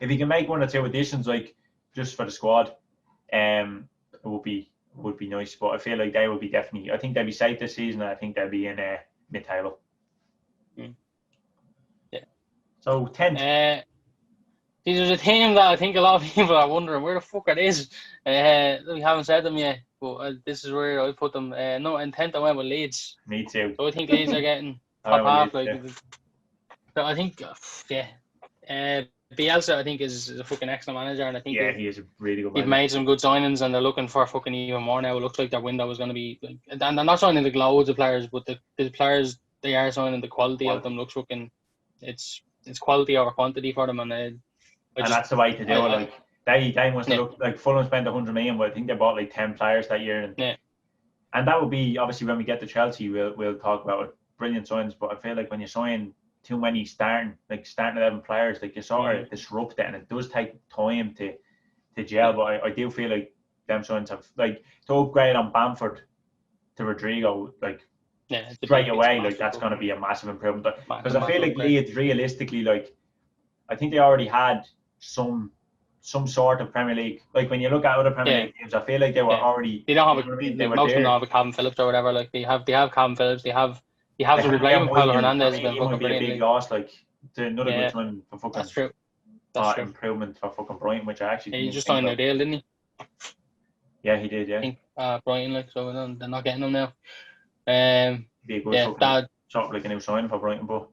If he can make 1 or 2 additions, like just for the squad, it would be nice. But I feel like they will be definitely. I think they'll be safe this season. And I think they'll be in mid-table. Yeah. So 10th. There's a team that I think a lot of people are wondering where the fuck it is. We haven't said them yet, but this is where I put them. No, in 10th I went with Leeds. Me too. So I think Leeds are getting top half. So I think, Bielsa, I think, is a fucking excellent manager, and I think he is a really good manager. They've made some good signings, and they're looking for fucking even more now. It looks like their window is going to be, and they're not signing the loads of players, but the players they are signing, the quality of them looks fucking. It's quality over quantity for them, and that's the way to do it. Like they must have looked like Fulham spent 100 million, but I think they bought like 10 players that year, and And that would be obviously when we get to Chelsea, we'll talk about it. Brilliant signs, but I feel like when you sign too many starting 11 players, like you sort of disrupt it, and it does take time to gel. But I do feel like them signs have, like, to upgrade on Bamford to Rodrigo, like, straight away, like, that's going to be a massive improvement. Because I feel like Leeds, realistically, like, I think they already had some sort of Premier League. Like, when you look at other Premier League teams, I feel like they were already. They don't have most of them don't have a Calvin Phillips or whatever. Like, they have Calvin Phillips. They have to replace him. Paulo Hernandez has been fucking brilliant. Be a big loss, like, to another good one for fucking. That's true. That's true. Improvement for fucking Brighton, which I actually. He just signed a deal, didn't he? Yeah, he did. Yeah. I think, Brighton, like, so they're not getting him now. Be a good sort of like a new signing for Brighton, but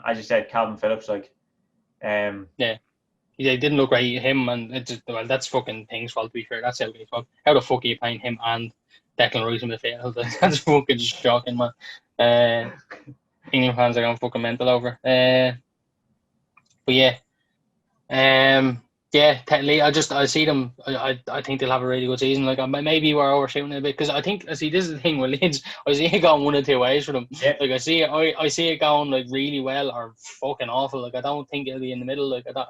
as you said, Calvin Phillips, like, He didn't look right. Him and that's fucking Thing's fault. To be fair, that's Southgate's fault. How the fuck are you playing him and Declan Rice in midfield? That's fucking shocking, man. England fans are going fucking mental over. But yeah, I see them. I think they'll have a really good season. Like, maybe we're overshooting a bit, because I think, this is the thing with Leeds. I see it going one of two ways for them. Yeah. Like, I see it going like really well or fucking awful. Like, I don't think it'll be in the middle. Like, I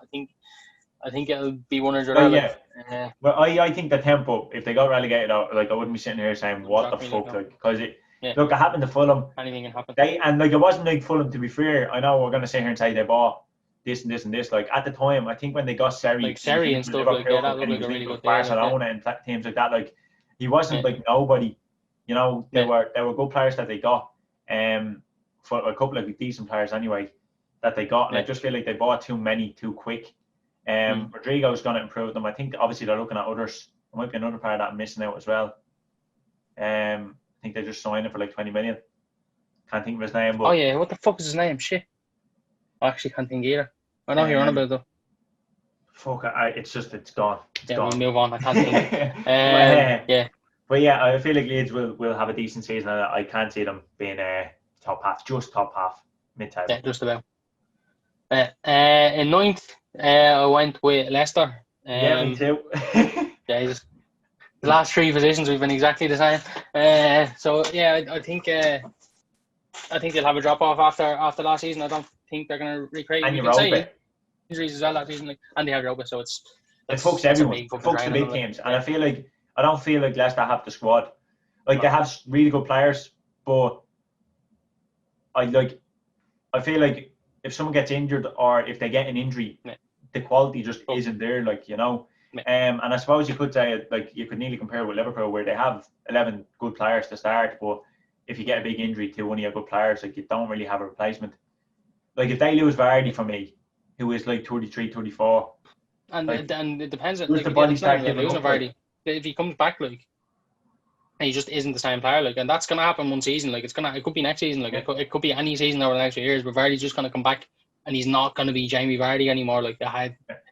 think it'll be one or the other. Yeah. Well, I think the tempo, if they got relegated out, like, I wouldn't be sitting here saying what the fuck, like, because look, it happened to Fulham. Anything can happen. It wasn't like Fulham, to be fair. I know we're gonna sit here and say they bought this and this and this. Like, at the time, I think when they got Seri, like Seri and stuff like that, looked like a really good Barcelona and teams like that. Like, he wasn't like nobody. You know, they were good players that they got. For a couple of decent players anyway that they got, and I just feel like they bought too many too quick. Rodrigo's going to improve them. I think obviously they're looking at others. There might be another player that I'm missing out as well. I think they just signed him for like 20 million. Can't think of his name. But what the fuck is his name? Shit. I actually can't think either. I know who you're on about though. Fuck, it's gone. We'll move on. I can't think. But yeah, I feel like Leeds will have a decent season. I can't see them being top half, mid-table. Yeah, just about. In ninth, I went with Leicester. Me too. Jesus. The last three positions we've been exactly the same. I think they'll have a drop off after last season. I don't think they're going to recreate. And Europa. Injuries as well that season, and they have Europa, so it fucks everyone. It fucks the big teams, and I don't feel like Leicester have the squad. Like, they have really good players, but I feel like if someone gets injured or if they get an injury, the quality just isn't there. Like, you know. And I suppose you could say, like, you could nearly compare with Liverpool, where they have 11 good players to start, but if you get a big injury to one of your good players, like, you don't really have a replacement. Like, if they lose Vardy for me, who is like 33, 34, and it depends on, like, the body start losing Vardy. If he comes back, like, and he just isn't the same player, like, and that's gonna happen one season. Like, it could be next season. Like, it could be any season over the next few years. But Vardy's just gonna come back, and he's not gonna be Jamie Vardy anymore. Like,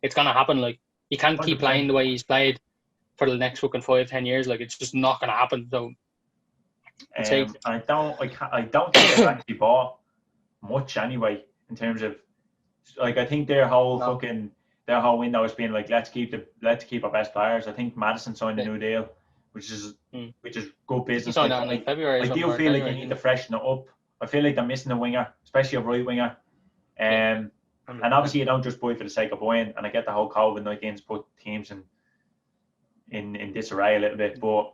it's gonna happen. Like, he can't keep playing the way he's played for the next fucking 5-10 years. Like, it's just not gonna happen. So, I don't think they've actually bought much anyway in terms of, like, I think their whole window has been like, let's keep our best players. I think Maddison signed a new deal, which is good business. He signed that in like February. I do feel like they need to freshen it up. I feel like they're missing a winger, especially a right winger. And obviously you don't just buy for the sake of buying. And I get the whole COVID-19's put teams in disarray a little bit, but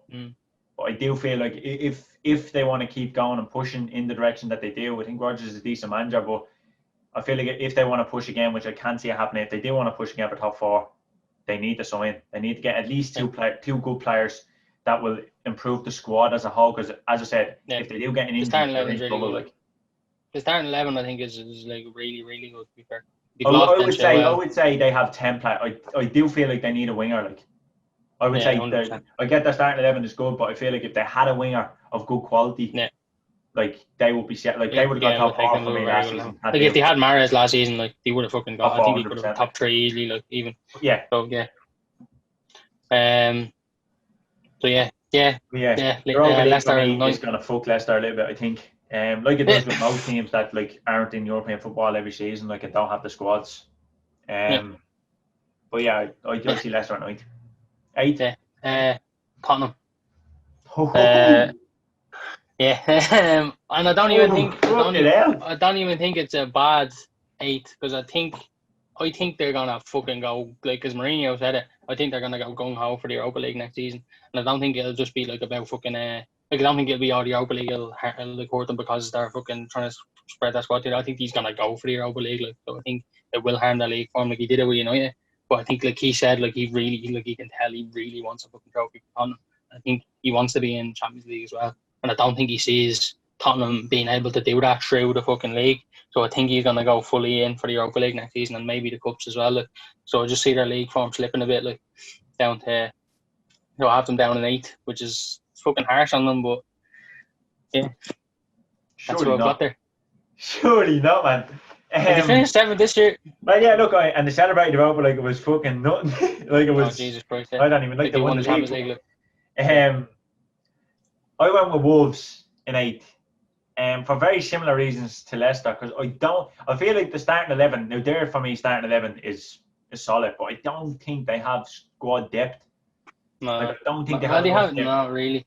I do feel like if they want to keep going and pushing in the direction that they do, I think Rodgers is a decent manager, but I feel like if they want to push again, which I can't see it happening, if they do want to push again for top four, they need to sign. They need to get at least two good players that will improve the squad as a whole. Because, as I said, if they do get an injury, the starting 11, I think, is like really, really good. To be fair, I would say they have 10 players. I do feel like they need a winger. Like, I would say, I get their starting 11 is good, but I feel like if they had a winger of good quality, like, they would be set. Like, they would have got top four for me last season. Like, if they had Mahrez last season, like, they would have fucking got. I think he could have top 3 easily. Like, even. Yeah. So yeah. Leicester is gonna fuck Leicester a little bit, I think. Like it does with most teams that, like, aren't in European football every season, like, and don't have the squads. But yeah, I do see Leicester at 9th. 8th. Tottenham. Uh, yeah, and I don't even think hell. I don't even think it's a bad 8 because I think they're gonna fucking go like as Mourinho said it. I think they're gonna go gung ho for the Europa League next season, and I don't think it'll just be like about fucking like I don't think it'll be all the Europa League will like hurt them because they're fucking trying to spread their squad. I think he's gonna go for the Europa League, like so. I think it will harm the league form like he did it with United. But I think like he said, like he really like you can tell he really wants a fucking trophy for Tottenham. I think he wants to be in Champions League as well, and I don't think he sees Tottenham being able to do that through the fucking league. So I think he's going to go fully in for the Europa League next season and maybe the Cups as well. Like, so I just see their league form slipping a bit, like down to, I have them down in 8th, which is fucking harsh on them, but yeah, that's Surely what I've got not. there. Surely not, man. They finished 7th this year. Well, yeah, look, and they celebrated Europa like it was fucking nothing. Like it was. Oh, Jesus Christ. Yeah. I don't even like they won the Champions league. League. I went with Wolves in 8th. For very similar reasons to Leicester, because I feel like the starting 11, now there for me, starting 11 is solid, but I don't think they have squad depth. No, like, I don't think they have have not really.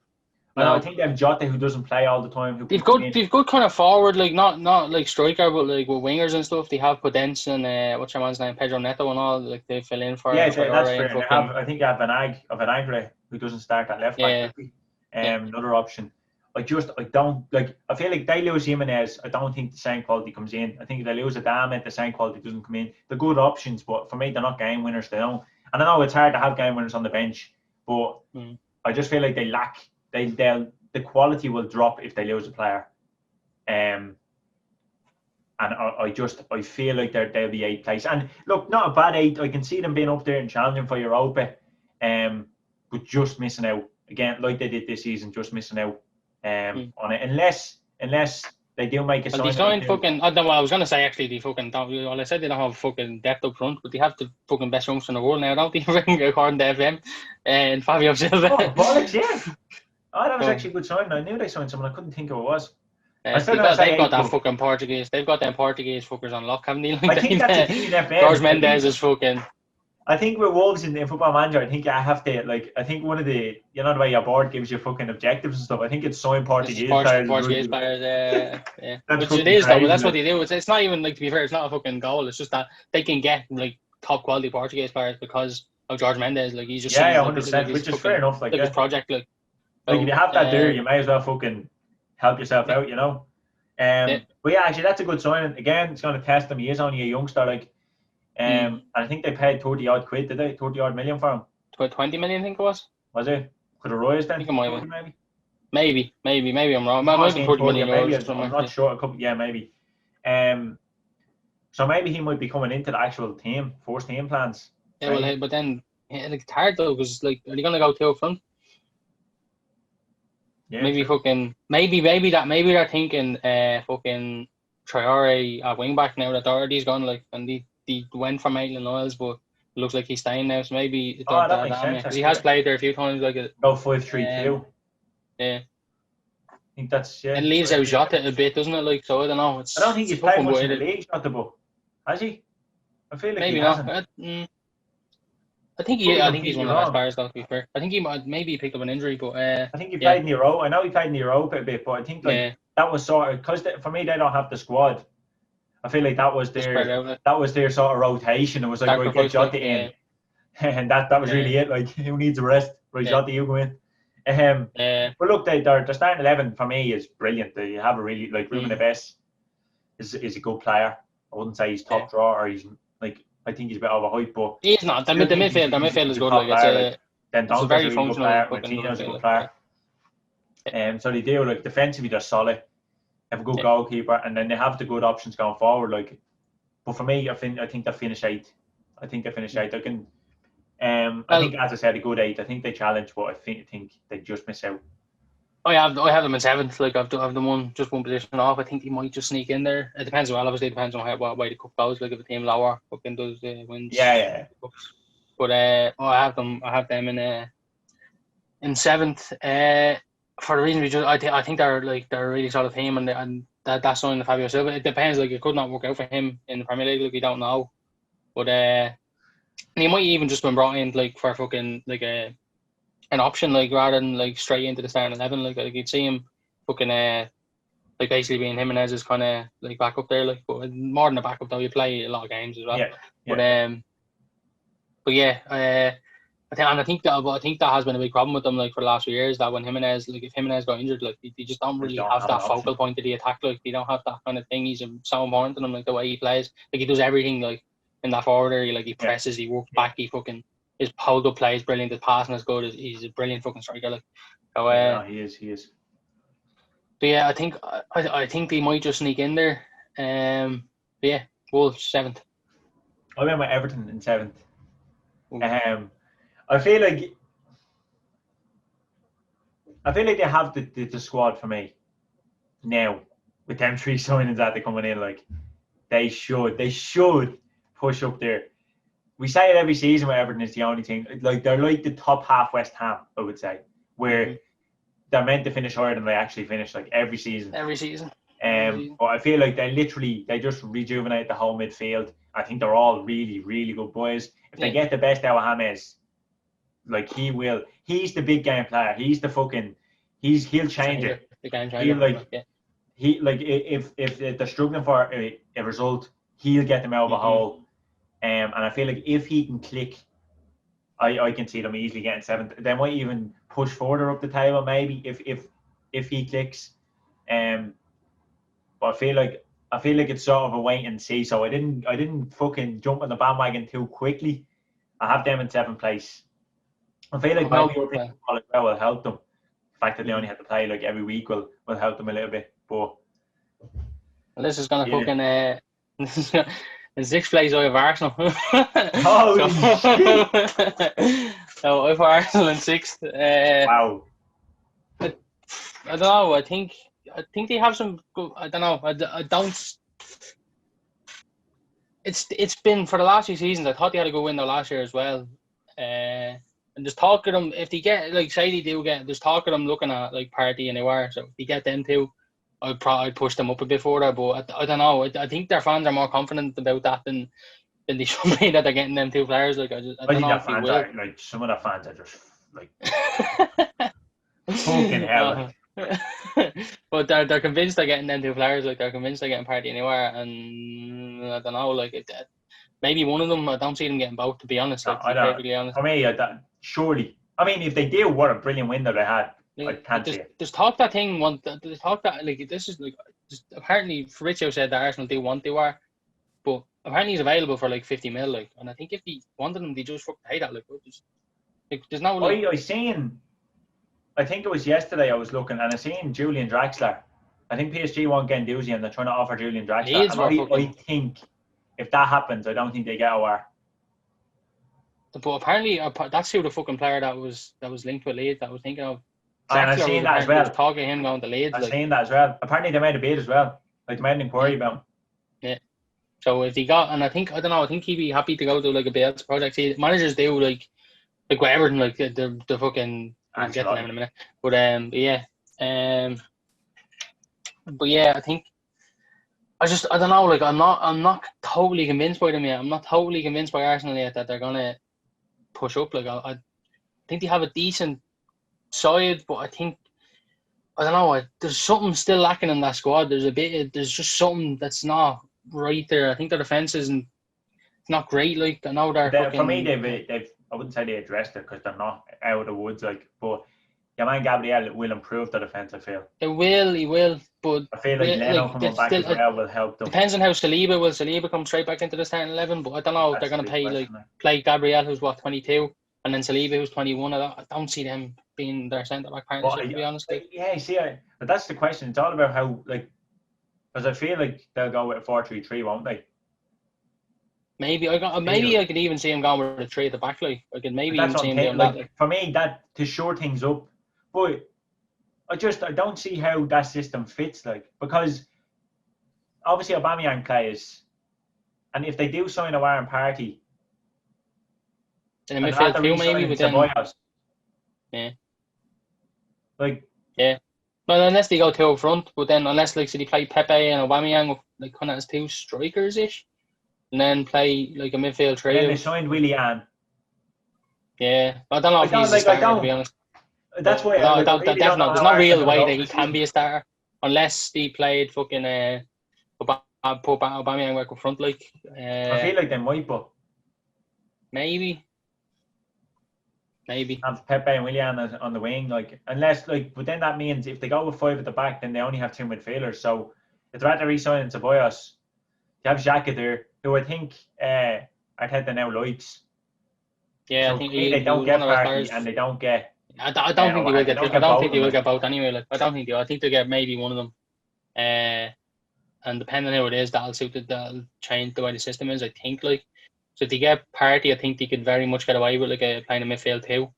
No. I think they have Jota who doesn't play all the time. They've good kind of forward, like not like striker, but like with wingers and stuff. They have Podence and what's your man's name, Pedro Neto and all. Like they fill in for. Yeah, that's fair. I think they have Vinagre who doesn't start at left back. Another option. I don't like. I feel like they lose Jimenez. I don't think the same quality comes in. I think if they lose Adama, the same quality doesn't come in. They're good options, but for me, they're not game winners. They don't. And I know it's hard to have game winners on the bench, but I just feel like they lack. The quality will drop if they lose a player. And I feel like they'll be 8th place. And look, not a bad 8. I can see them being up there and challenging for Europa, but just missing out again, like they did this season, just missing out. On it, unless they do make a sign. They signed fucking. I don't know. I was gonna say actually they fucking don't. Well, I said they don't have fucking depth up front, but they have the fucking best youngster in the world now, don't they? According to FM, and Fabio Silva. Oh, bollocks! Yeah. Oh, that was actually a good sign. I knew they signed someone. I couldn't think who it was. They've got that fucking Portuguese. They've got them Portuguese fuckers on lock, haven't they? Like I think that's the thing in FM. George Mendes is fucking. I think with Wolves in Football Manager, I think I have to I think one of the the way your board gives you fucking objectives and stuff. I think it's sign Portuguese players. Portuguese players, yeah. Which it is though. But that's what they do. It's not even like, to be fair, it's not a fucking goal. It's just that they can get like top quality Portuguese players because of George Mendes. Like he's just 100%, which is fair enough. Like his project, like if you have that there, you may as well fucking help yourself out, But yeah, actually, that's a good sign. Again, it's going to test him. He is only a youngster, like. And I think they paid 30 odd quid, did they? 30 odd million for him. 20 million, I think it was. Was it? Could have rise then? I think it might have been. Maybe I'm wrong. Maybe 40 million euros. I'm not sure. Maybe. So maybe he might be coming into the actual team, first team plans. Yeah, well, but then it's hard though, because like, are they going to go 2 up front? Yeah, maybe true. Maybe they're thinking fucking Traore at wing back now that Doherty's gone, like, and they went for Maitland-Niles, but it looks like he's staying now, so maybe that makes sense. He has played there a few times, like it. 5-3-2. Yeah. I think that's It leaves out Jota a bit, doesn't it? Like, so I don't know. I don't think he's played much in the league, Jota, but has he? I feel like maybe he not. hasn't. I think he's one of the best players, though, to be fair. I think he picked up an injury, but I think he played in the Euro. I know he played in the Europa a bit, but I think that was sort of, because for me they don't have the squad. I feel like that was their sort of rotation. It was like, right, get Jota in, and that was really it. Like, who needs a rest? Right, Jota, you go in. But look, their starting 11 for me is brilliant. They have a really, like, Ruben Neves is a good player. I wouldn't say he's top draw, or he's like, I think he's a bit overhyped, but he's not. The midfield is good. Like, it's a very functional player. Martinez's a good player. So they do, like, defensively they're solid. They have a good goalkeeper, and then they have the good options going forward. Like, but for me, I think they finish 8th. I think they finish 8th. I think, as I said, a good 8th. I think they challenge, but I think they just miss out. I have them in 7th. Like, I've them one position off. I think they might just sneak in there. It depends. Well, obviously, it depends on what way the cup goes. Like, if a team lower fucking does wins. Yeah. But I have them in 7th. For the reason I think they're a really solid team, and that signing of Fabio Silva. It depends. Like, it could not work out for him in the Premier League. Like, we don't know. But he might even just been brought in like for fucking like an option, like rather than like straight into the starting 11. Like you'd see him fucking like basically being Jimenez is kind of like back up there, like, but more than a backup though. You play a lot of games as well. Yeah. But yeah, I think that has been a big problem with them, like for the last few years. That when Jimenez, like if Jimenez got injured, like they just don't really have that focal point of the attack. Like they don't have that kind of thing. He's so important to them, like the way he plays. Like he does everything, like in that forward area. Like he presses, he works back, he fucking his hold up play is brilliant. His passing is good. He's a brilliant fucking striker. Like so, he is. But yeah, I think they might just sneak in there. But yeah, Wolves 7th. I went with Everton in 7th. I feel like they have the squad for me now with them 3 signings that they're coming in. Like they should push up there. We say it every season where Everton is the only thing. Like they're like the top half West Ham, I would say, where they're meant to finish higher than they actually finish. Like every season. But I feel like they just rejuvenate the whole midfield. I think they're all really, really good boys. If they get the best out of James, like he will. He's the big game player. He's the fucking. He'll change it. The game changer. If they're struggling for a result, he'll get them out of a hole. And I feel like if he can click, I can see them easily getting 7th. They might even push further up the table, maybe if he clicks. But I feel like it's sort of a wait and see. So I didn't fucking jump on the bandwagon too quickly. I have them in 7th place. I feel like no European football as well will help them. The fact that they only have to play like every week will help them a little bit. But this is gonna fucking in 6th place I have Arsenal. So I have Arsenal in 6th. Wow. I don't know. I think they have some good. I don't know. I don't. It's been for the last few seasons. I thought they had a good window last year as well. And there's talk of them if they get like say they do get. There's talk of them looking at like Partey and they were. So if they get them too, I'd probably push them up a bit further. But I don't know. I think their fans are more confident about that than they should be that they're getting them 2 players. Like I don't know if they will. Like some of the fans are just like fucking hell. But they're convinced they're getting them 2 players. Like they're convinced they're getting Partey anywhere, and I don't know. Like maybe one of them. I don't see them getting both. To be honest, like to be perfectly honest. For me, surely. I mean, if they do, what a brilliant window they had. I can't see it. There's talk that thing. There's talk that like this is like apparently Fabrizio said that Arsenal do want Dewar, but apparently he's available for like 50 mil. Like, and I think if he wanted him, they just fucking pay that. Like there's no. Like, I seen. I think it was yesterday I was looking and I seen Julian Draxler. I think PSG won't get Nduzi and they're trying to offer Julian Draxler. I think if that happens, I don't think they get Awar. But apparently that's who the fucking player that was linked with Leeds that I was thinking of. And I've seen that as well. Talking him going to Leeds. I've seen that as well. Apparently they made a bid as well. Like they made an inquiry about him. Yeah. So if he got, and I think he'd be happy to go to like a Bielsa project. See, managers do like with Everton, like the fucking. I'll get to them in a minute. But yeah, I think I don't know. Like I'm not totally convinced by them yet. I'm not totally convinced by Arsenal yet that they're gonna push up. Like I think they have a decent side, but I think I don't know. There's something still lacking in that squad. There's just something that's not right there. I think their defense isn't. It's not great. Like I know they're. For me, they've. I wouldn't say they addressed it because they're not out of the woods. Like, but your man Gabriel will improve the defense. I feel. He will. But I feel like Leno coming back as well will help them. Depends on how Saliba will. Saliba come straight back into the starting 11, but I don't know. They're going to play Gabriel, who's 22, and then Saliba, who's 21. I don't see them being their centre back partnership. To be honest. Yeah, see, but that's the question. It's all about how because I feel like they'll go with a 4-3-3, won't they? Maybe I could even see him going with a 3 at the back. Like I could maybe even see him doing that. For me, that to shore things up, but I don't see how that system fits. Like because obviously Aubameyang plays, and if they do sign a Warren Partey, in the midfield too, maybe with them. Yeah. Like yeah. Well, unless they go 2 up front, but then unless like so they play Pepe and Aubameyang like kind of as 2 strikers ish. And then play like a midfield trio. Then they signed Willian. Yeah, I don't know if he's a starter, to be honest. That's why No, like, I really don't definitely know there's how no Arsenal real will way go that for he the can season. be a starter unless he played fucking Aubameyang work up front like. I feel like they might, but Maybe. have Pepe and Willian on the wing, like unless like, but then that means if they go with 5 at the back, then they only have 2 midfielders. So if they're at the re-signing Ceballos, you have Xhaka there, who I think Arteta now likes. Yeah, I So think to me, they he don't was one get of our Partey stars. and they don't get I don't think they will and they get. don't I get don't both think of they them. will Like, get both anyway. Like I don't think they will. I think they get maybe one of them. And depending on who it is, that'll change the way the system is. I think like so if they get Party, I think they could very much get away with like playing a midfield too.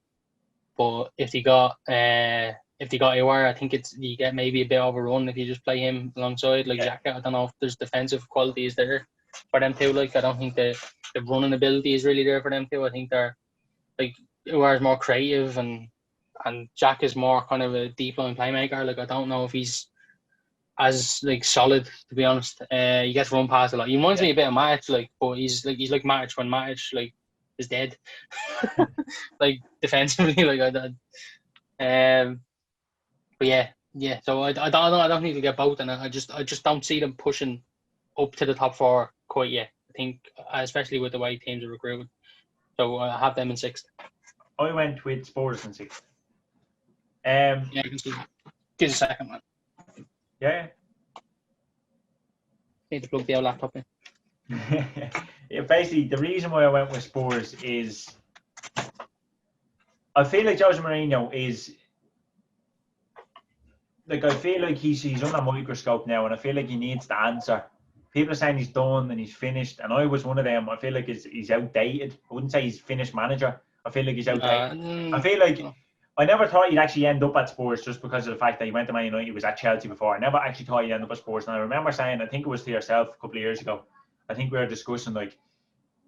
But if they got Iwar, I think you get maybe a bit overrun if you just play him alongside like Xhaka. I don't know if there's defensive qualities there for them too. Like I don't think the running ability is really there for them too. I think they're like Iwar is more creative and Jack is more kind of a deep line playmaker. Like I don't know if he's as like solid, to be honest. He gets run past a lot. He reminds me a bit of Matic, like, but he's like Matic when Matic like is dead, like defensively, like I did. But yeah. So I don't need to get both, and I just don't see them pushing up to the top 4 quite yet. I think, especially with the way teams are recruited. So I have them in 6th. I went with Spurs in 6th. Yeah, I can see that. Give us a second, man. Yeah. Need to plug the old laptop in. Yeah, basically, the reason why I went with Spurs is I feel like Jose Mourinho is like, I feel like he's under a microscope now, and I feel like he needs to answer. People are saying he's done and he's finished, and I was one of them. I feel like he's outdated. I wouldn't say he's finished manager. I feel like he's outdated. I feel like I never thought he'd actually end up at Spurs just because of the fact that he went to Man United. He was at Chelsea before. I never actually thought he'd end up at Spurs. And I remember saying, I think it was to yourself a couple of years ago, I think we were discussing like,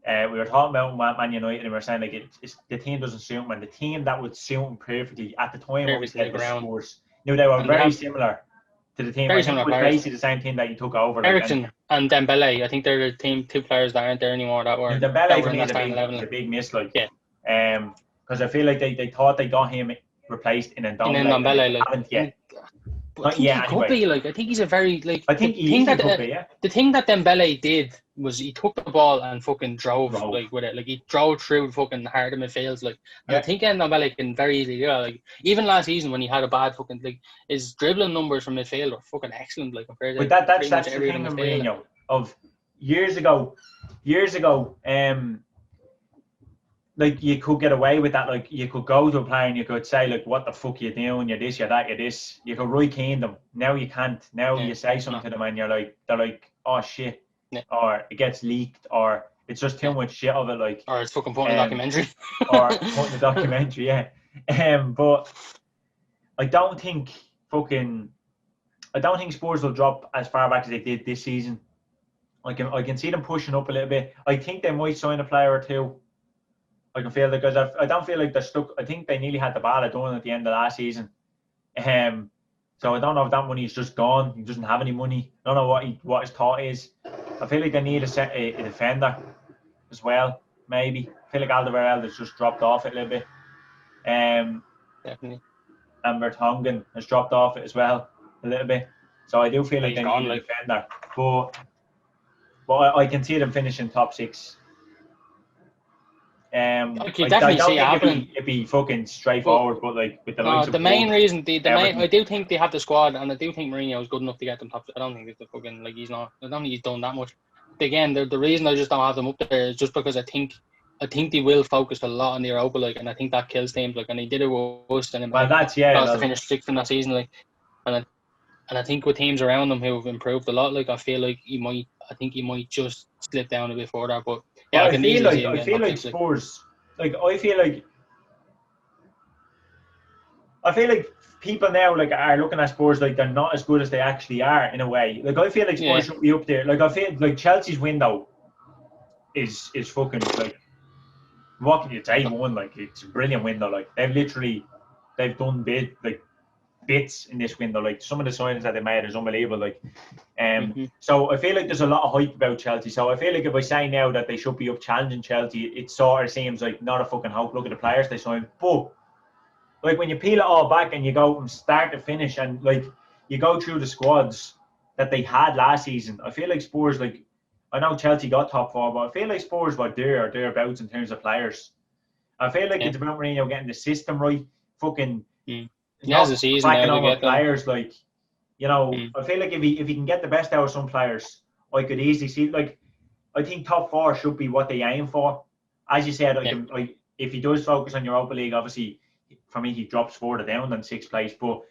we were talking about Man United and we were saying like the team doesn't suit him, and the team that would suit him perfectly at the time what we said was Spurs. You know, they were very similar to the team. I think it was basically the same team that you took over. Eriksen and Dembele, I think they're the team 2 players that aren't there anymore that were Dembele in that starting 11. A big miss, like because I feel like they thought they got him replaced in Ndombele, like, haven't yet. But I think he could be like. I think he's a very like. I think the thing that Dembele did was he took the ball and fucking drove like with it. Like he drove through fucking hard in midfields. Like and I think Dembele can very easily do that. Like even last season when he had a bad fucking like his dribbling numbers from midfield were fucking excellent. Like compared to that's the thing with Mourinho of years ago. Like you could get away with that. Like you could go to a player and you could say like, "What the fuck you doing? You're this, you're that, you're this." You could Roy Keane them. Now you can't. Now you say something to them and they're like, "Oh shit," or it gets leaked, or it's just too much shit of it. Like, or it's fucking putting a documentary, or putting a documentary. But I don't think Spurs will drop as far back as they did this season. I can see them pushing up a little bit. I think they might sign a player or two. I can feel it because I don't feel like they're stuck. I think they nearly had the ball done at the end of last season. So I don't know if that money is just gone. He doesn't have any money. I don't know what his thought is. I feel like they need a defender as well. Maybe I feel like Alderweireld has just dropped off it a little bit. Definitely. And Vertonghen has dropped off it as well a little bit. So I do feel like they need a defender. But I can see them finishing top 6. I don't think it'd be fucking straightforward, but like with the likes of I do think they have the squad, and I do think Mourinho is good enough to get them top. I don't think it's the fucking like he's not. I don't think he's done that much. But again, the reason I just don't have them up there is just because I think they will focus a lot on the Europa League, and I think that kills teams. Like, and they did it with us, and to finish 6th in that season. Like, and I think with teams around them who have improved a lot, like I feel like he might just slip down a bit further. But yeah, I feel like Spurs. Like I feel like people now like are looking at Spurs like they're not as good as they actually are in a way. Like I feel like Spurs should be up there. Like I feel like Chelsea's window is fucking like, what can you say? One, like it's a brilliant window. Like they've done bits in this window. Like some of the signings that they made is unbelievable. Like, so I feel like there's a lot of hype about Chelsea. So I feel like if I say now that they should be up challenging Chelsea, it sort of seems like not a fucking hope. Look at the players they signed, but like when you peel it all back and you go from start to finish and like you go through the squads that they had last season, I feel like Spurs, like I know Chelsea got top four, but I feel like Spurs were there or thereabouts in terms of players. I feel like it's about Mourinho getting the system right, fucking As a not season cracking now to on with get them. players. Like, you know, I feel like if he can get the best out of some players, I could easily see, like, I think top four should be what they aim for. As you said, like if he does focus on Europa League, obviously for me he drops further down than sixth place. But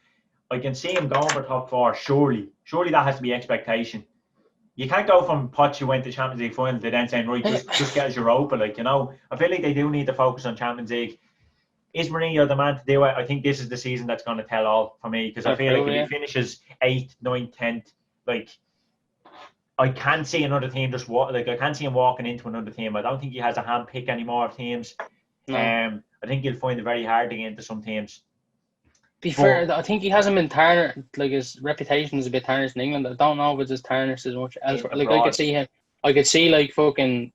I can see him going for top four. Surely that has to be expectation. You can't go from Poch who went to Champions League final to then saying, right, just get us Europa. Like, you know, I feel like they do need to focus on Champions League. Is Mourinho the man to do it? I think this is the season that's going to tell all for me, because I feel like if he finishes 8th, 9th, 10th, like I can't see another team just I can't see him walking into another team. I don't think he has a hand pick anymore of teams. No. I think he'll find it very hard to get into some teams. Be fair, I think he hasn't been tarnished. Like his reputation is a bit tarnished in England. I don't know if it's as tarnished as much elsewhere. Like I could see him. I could see like fucking.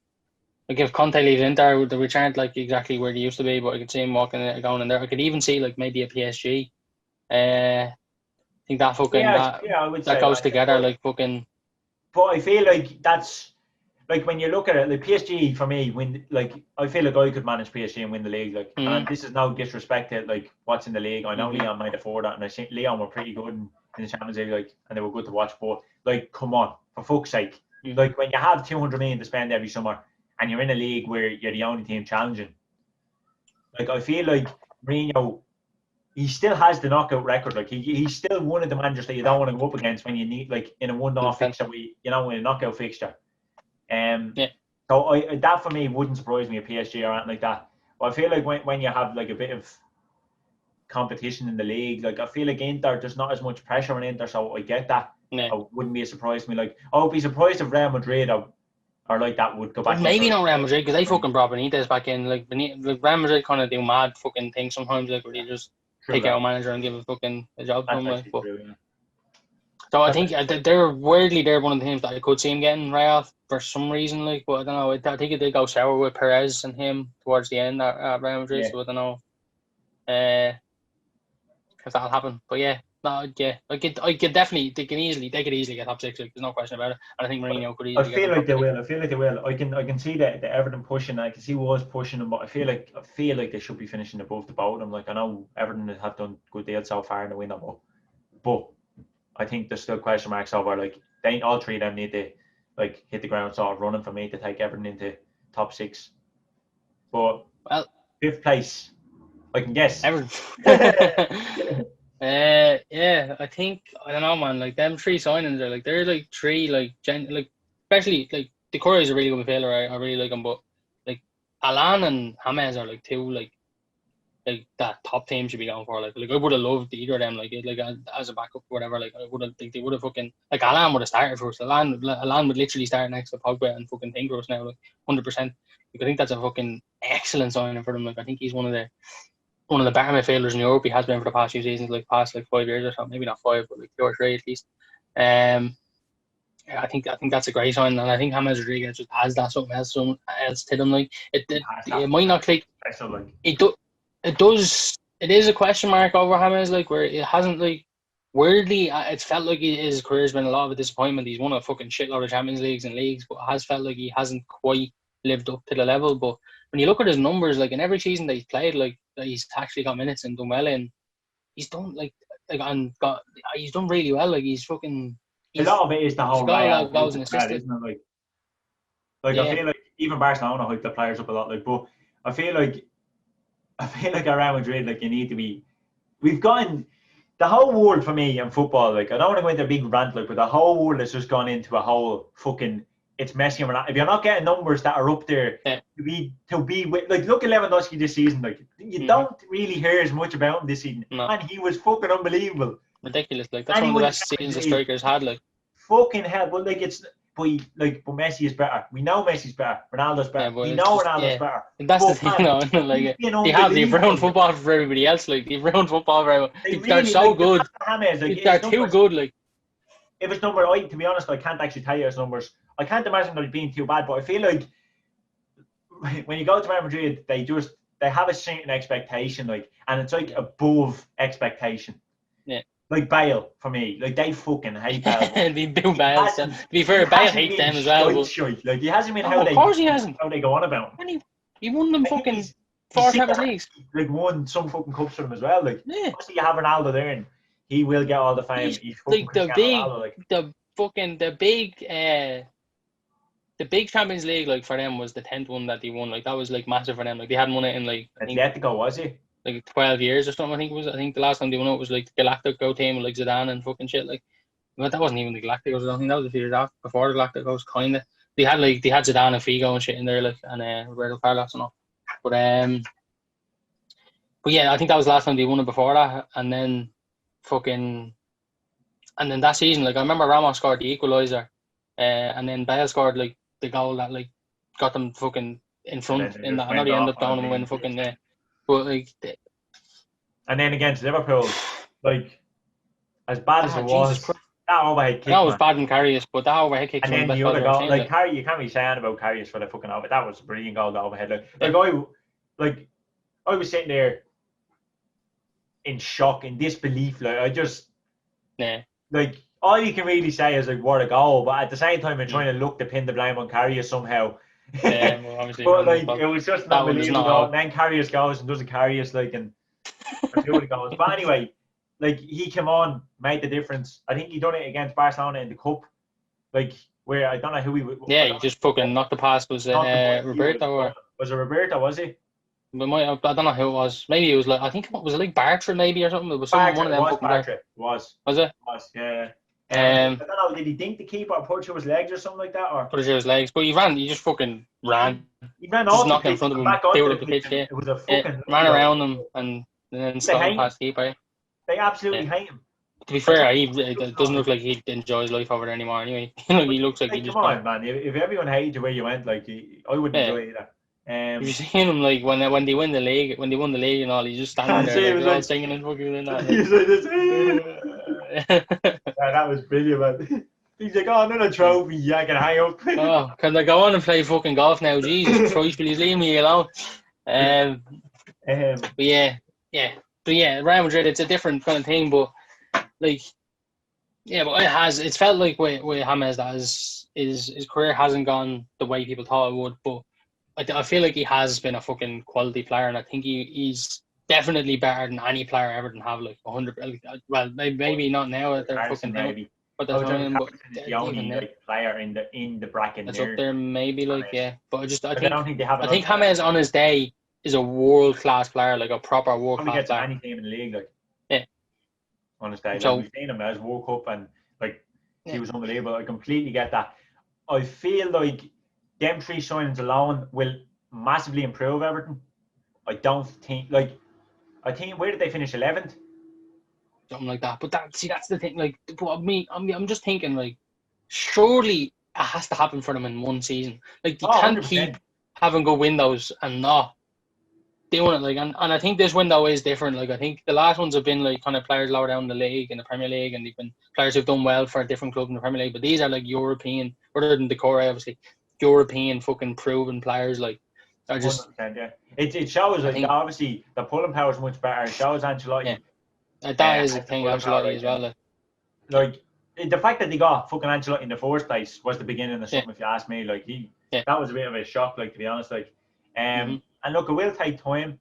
Like if Conte leaves Inter, which aren't like exactly where they used to be, but I could see him going in there. I could even see like maybe a PSG. I think that fucking I would that say goes that, together but, like fucking. But I feel like that's like when you look at it, like PSG for me, when like I feel like I could manage PSG and win the league. Like, and this is no disrespect to like what's in the league. I know Leon might afford that, and I think Leon were pretty good in the Champions League, like, and they were good to watch. But like, come on, for fuck's sake! Like when you have 200 million to spend every summer, and you're in a league where you're the only team challenging, like I feel like Mourinho, he still has the knockout record. Like he's still one of the managers that you don't want to go up against when you need, like, in a one-off fixture, in a knockout fixture. So that for me wouldn't surprise me if PSG or anything like that. But I feel like when you have like a bit of competition in the league, like I feel like Inter, there's not as much pressure on Inter, so I get that. Yeah. I wouldn't be a surprise to me. Like, I would be surprised if Real Madrid or like that would go back. Maybe not Real Madrid, because they fucking brought Benitez back in. Like Real Madrid kind of do mad fucking things sometimes, like where they just take out a manager and give a job to him. Like, but so I think they're one of the teams that I could see him getting Real for some reason. Like, but I don't know. I think it did go sour with Perez and him towards the end at Real Madrid. So I don't know if that'll happen. But yeah, no, yeah, I could definitely they could easily get top 6. Like, there's no question about it. And I think Mourinho could easily. I feel like they will. I can see that the Everton pushing. I can see Wolves pushing them, but I feel like they should be finishing above the both of them. Like, I know Everton have done good deals so far in the winter, but I think there's still question marks over, like, all three of them need to like hit the ground sort of running for me to take Everton into top 6. But 5th place, I can guess. Everton. Yeah, I think, I don't know, man. Like, them 3 signings are like, they're like 3 like especially like the Corey is a really good midfielder. I really like him, but like Alan and James are like 2 like that top team should be going for. Like I would have loved either of them. Like as a backup or whatever. Like I would have think they would have fucking, like, Alan would have started for us. Alan would literally start next to Pogba and fucking think for us now, like 100%. Like, I think that's a fucking excellent signing for them. Like, I think he's one of the better midfielders in Europe. He has been for the past few seasons, like past 5 years or so. Maybe not 5, but like 2 or 3 at least. I think that's a great sign, and I think James Rodriguez just has that something else to them. Like it might not click. It is a question mark over James, like, where it hasn't, like, weirdly, it's felt like his career's been a lot of a disappointment. He's won a fucking shitload of Champions Leagues and leagues, but it has felt like he hasn't quite lived up to the level. But when you look at his numbers, like in every season that he's played, like he's actually got minutes and done well in, he's done he's done really well. Like, he's fucking. A lot of it is the whole Real goals and assists, isn't it? Like yeah. I feel like even Barcelona hype the players up a lot. Like, but I feel like at Real Madrid, like, you need to be. We've gotten the whole world for me in football. Like, I don't want to go into a big rant, like, but the whole world has just gone into a whole fucking. It's messy and if you're not getting numbers that are up there to be with, like, look at Lewandowski this season. Like, you don't really hear as much about him this season, and he was fucking unbelievable. Ridiculous. Like, that's one of the best seasons the strikers had. Like, fucking hell, but like but Messi is better. We know Messi's better. Ronaldo's better. We know Ronaldo's better. And that's the thing, though. Like, they have ruined football for everybody else. Like, they've ruined football for everyone. They're so good. They're too good. Like, if it's number 8, to be honest, I can't actually tell you his numbers. I can't imagine them being too bad. But I feel like when you go to Real Madrid, they just they have a certain expectation, like, and it's like above expectation. Yeah. Like Bale for me, like they fucking hate Bale. They do Bale. To be fair, Bale hates them as well. But... Like he hasn't been of course he hasn't. How they go on about him. And he won them fucking 4 Champions Leagues. Like won some fucking cups for them as well. Like obviously you have Ronaldo there, and he will get all the fame. He's like the big Champions League like for them was the 10th one that they won. Like that was like massive for them. Like they hadn't won it in like Atletico, was it? Like 12 years or something. I think the last time they won it was like the Galactico team with like Zidane and fucking shit. Like, but that wasn't even the Galacticos. I think that was a few years after, before the Galacticos. Kinda. They had Zidane and Figo and shit in there, like, and Roberto Carlos and all. But yeah, I think that was the last time they won it before that, and then that season, like I remember Ramos scored the equaliser, and then Bale scored like the goal that like got them fucking in front. And I know they ended up down and win fucking. But like, and then against Liverpool, like as bad as it was, that overhead kick. That was bad in Karius, but that overhead kick. And then the other goal, like Karius, you can't be saying about Karius for the fucking over. That was a brilliant goal, the overhead. I was sitting there in shock, in disbelief. Like like all you can really say is like what a goal, but at the same time, I'm trying to look to pin the blame on Karius somehow. Yeah, well, obviously, but like it was just an unbelievable goal. And then Karius goes and doesn't Karius like and a few of the goals. But anyway, like he came on, made the difference. I think he done it against Barcelona in the cup, like where I don't know who he. Yeah, he just fucking knocked the pass. Was Roberto was it Roberto? Was he? But I don't know who it was. Maybe it was like I think it was like Bartra maybe or something. It was one of them. Was it? Was yeah. I don't know. Did he dink the keeper or put it through his legs or something like that? Or put it through his legs, but he just fucking ran. He ran off knocked in front of him, cleared up the pitch. Yeah, it was a fucking ran around him and then stopped past the keeper. They absolutely hate him. To be fair, it doesn't look like he enjoys life over there anymore. Anyway, he looks like he just. Come on, man! If everyone hated you where you went, like I wouldn't enjoy that. You've seen him like when they won the league and all, he's just standing there like, singing and fucking and that. That was brilliant, man. He's like, oh, another trophy, yeah, I can hang up. Oh, can I go on and play fucking golf now? Jesus Christ, please leave me alone. But yeah, Real Madrid, it's a different kind of thing, but like, yeah, but it's felt like with James that his career hasn't gone the way people thought it would, but I feel like he has been a fucking quality player, and I think he's definitely better than any player ever to have like 100. Well, maybe not now at their fucking maybe, but the only like player in the bracket. That's up there, maybe like yeah. But I think James on his day is a world class player, like a proper world class player. Any team in the league, like on his day. So we've seen him as World Cup, and like he was unbelievable. I completely get that. I feel like them 3 signings alone will massively improve Everton. I don't think I think where did they finish 11th? Something like that. But that's the thing. Like, I'm just thinking like, surely it has to happen for them in one season. Like, they can't 100%. keep having good windows and not doing it. Like, and I think this window is different. Like, I think the last ones have been like kind of players lower down the league in the Premier League, and they've been players who've done well for a different club in the Premier League. But these are like European, other than Decore, obviously. European fucking proven players like are just yeah. It shows like obviously the pulling power is much better. It shows Ancelotti. Yeah. That is a thing, Ancelotti as well. Like the fact that they got fucking Ancelotti in the first place was the beginning of something. If you ask me, like that was a bit of a shock. Like to be honest, like and look, it will take time.